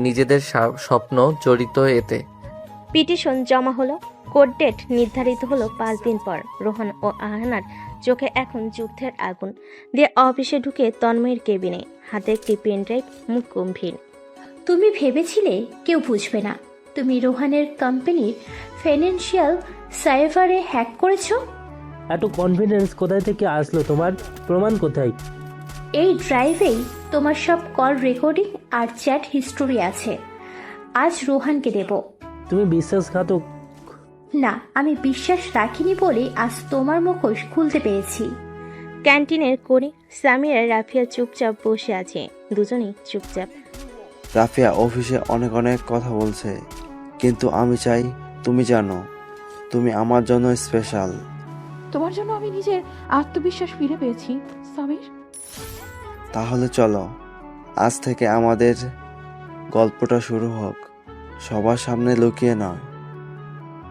নিজেদের স্বপ্ন জড়িত এতে। পিটিশন জমা হলো। কোর্ট ডেট নির্ধারিত হলো 5 দিন পর। রোহান ও আহনার চোখে এখন যুদ্ধের আগুন দিয়ে অফিসে ঢুকে তন্ময়ের কেবিনে, হাতে একটি পেন ড্রাইভ, মুখ গম্ভীর। তুমি ভেবেছিলে কেউ বুঝবে না তুমি রোহানের কোম্পানির ফাইন্যান্সিয়াল সার্ভারে হ্যাক করেছো? এত কনফিডেন্স কোথায় থেকে আসলো তোমার? প্রমাণ কোথায়? এই ড্রাইভেই তোমার সব কল রেকর্ডিং আর চ্যাট হিস্টোরি আছে। আজ রোহানকে দেব। তুমি বিশ্বাসঘাতক। না, আমি বিশ্বাস রাখিনি বলে আজ তোমার মুখোশ খুলতে পেরেছি। ক্যান্টিনের কোণে সামিরা রাফিয়া চুপচাপ বসে আছে, দুজনেই চুপচাপ। রাফিয়া অফিসে অনেক অনেক কথা বলছে, কিন্তু আমি চাই তুমি জানো তুমি আমার জন্য স্পেশাল। তোমার জন্য আমি নিজের আত্মবিশ্বাস ফিরে পেয়েছি সামির। তাহলে চলো আজ থেকে আমাদের গল্পটা শুরু হোক, সবার সামনে লুকিয়ে নয়।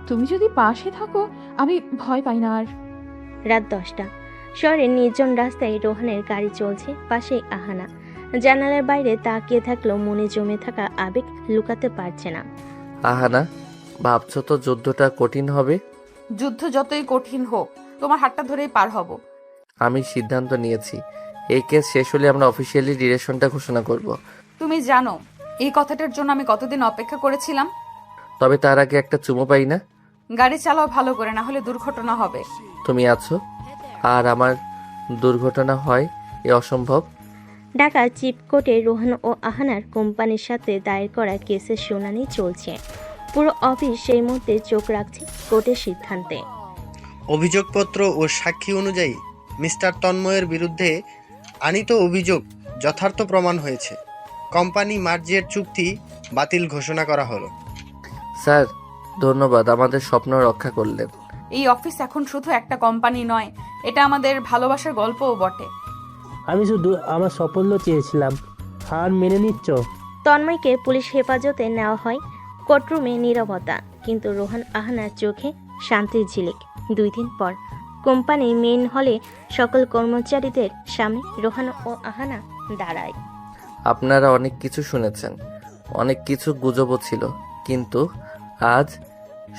তুমি যদি পাশে থাকো আমি ভয় পাই না আর। রাত 10টা। শহরের নির্জন রাস্তায় রোহানের গাড়ি চলছে, পাশেই আহানা। জানালার বাইরে তাকিয়ে থাকলেও মনে জমে থাকা আবেগ লুকাতে পারছে না। আহানা, ভাবছো তো যুদ্ধটা কঠিন হবে? যুদ্ধ যতই কঠিন হোক তোমার হাতটা ধরেই পার হব। আমি সিদ্ধান্ত নিয়েছি, এই কেস শেষ হলে আমরা অফিসিয়ালি রিলেশনটা ঘোষণা করব। তুমি জানো এই কথাটার জন্য আমি কতদিন অপেক্ষা করেছিলাম। তবে তার আগে একটা চুমো পাই না? গাড়ি চালাও ভালো করে, না হলে দুর্ঘটনা হবে। তুমি আছো আর আমার দুর্ঘটনা হয়, এ অসম্ভব। ঢাকা চিফ কোর্টে রোহান ও আহানার কোম্পানির সাথে দায়ের করা কেসের শুনানি চলছে। পুরো অফিস সেই মুহূর্তে চোখ রাখছে কোর্টের সিদ্ধান্তে। অভিযোগপত্র ও সাক্ষী অনুযায়ী মিস্টার তন্ময়ের বিরুদ্ধে আনীত অভিযোগ যথার্থ প্রমাণ হয়েছে। কোম্পানি মার্জের চুক্তি বাতিল ঘোষণা করা হলো। স্যার ধন্যবাদ, আমাদের স্বপ্ন রক্ষা করলেন। এই অফিস এখন শুধু একটা কোম্পানি নয়, এটা আমাদের ভালোবাসার গল্পও বটে। আমি শুধু আমার সাফল্য চেয়েছিলাম, হার মেনে নিচ্ছ? তন্ময়কে পুলিশ হেফাজতে নেওয়া হয়। কোর্টরুমে নীরবতা, কিন্তু রোহান আহানার চোখে শান্তির ঝিলিক। 2 দিন পর কোম্পানি মেইন হলে সকল কর্মচারীদের সামনে রোহান ও আহানা দাঁড়ায়। আপনারা অনেক কিছু শুনেছেন, অনেক কিছু গুজবও ছিল, কিন্তু আজ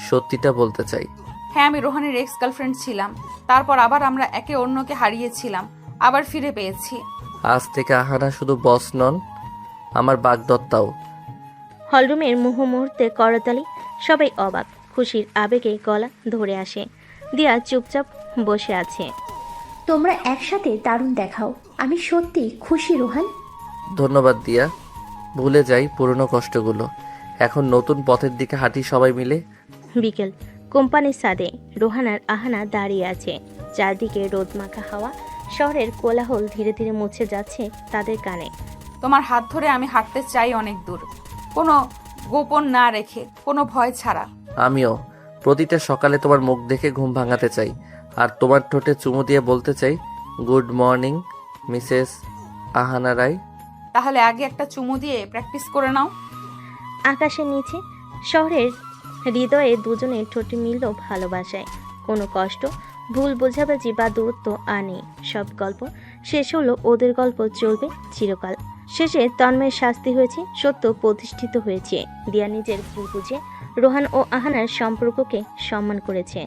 সত্যিটা বলতে চাই। হ্যাঁ, আমি রোহানের এক্স গার্লফ্রেন্ড ছিলাম, তারপর আবার আমরা একে অন্যকে হারিয়েছিলাম, আবার ফিরে পেয়েছি। আজ থেকে আহানা শুধু বস নন, আমার বাগদত্তাও। হলরুমের মুহূর্তে করতালি, সবাই অবাক, খুশির আবেগে গলা ধরে আসে। দিয়া চুপচাপ বসে আছে। তোমরা একসাথে দারুণ দেখাও, আমি সত্যি খুশি রোহান। ধন্যবাদ দিয়া, ভুলে যাই পুরনো কষ্টগুলো, এখন নতুন পথের দিকে হাঁটি সবাই মিলে। বিকেল। কোম্পানির ছাদে রোহান আর আহানা দাঁড়িয়ে আছে। চারদিকে রোদমাখা হাওয়া, শহরের কোলাহল ধীরে ধীরে মুছে যাচ্ছে তাদের কানে। তোমার হাত ধরে আমি হাঁটতে চাই অনেক দূর, কোনো গোপন না রেখে, কোনো ভয় ছাড়া। আমিও প্রতিটা সকালে তোমার মুখ দেখে ঘুম ভাঙাতে চাই, আর তোমার ঠোঁটে চুমু দিয়ে বলতে চাই, গুড মর্নিং মিসেস আহানা রায়। তাহলে আগে একটা চুমু দিয়ে প্র্যাকটিস করে নাও। আকাশের নিচে শহরের হৃদয়ে দুজনের ঠোঁটে মিলল ভালোবাসায়। কোনো কষ্ট, ভুল বোঝাবুঝি বা দূরত্ব আর নেই। সব গল্প শেষ হলো, ওদের গল্প চলবে চিরকাল। শেষে তন্ময়ের শাস্তি হয়েছে, সত্য প্রতিষ্ঠিত হয়েছে। দিয়া নিজের ভুল বুঝে রোহান ও আহানার সম্পর্ককে সম্মান করেছে।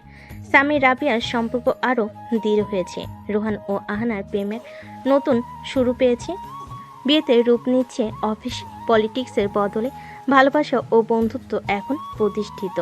সামি রাবিয়ার সম্পর্ক আরও দৃঢ় হয়েছে। রোহান ও আহানার প্রেমের নতুন শুরু পেয়েছে। বিয়েতে রূপ নিচ্ছে অফিস পলিটিক্সের বদলে ভালোবাসা ও বন্ধুত্ব এখন প্রতিষ্ঠিত।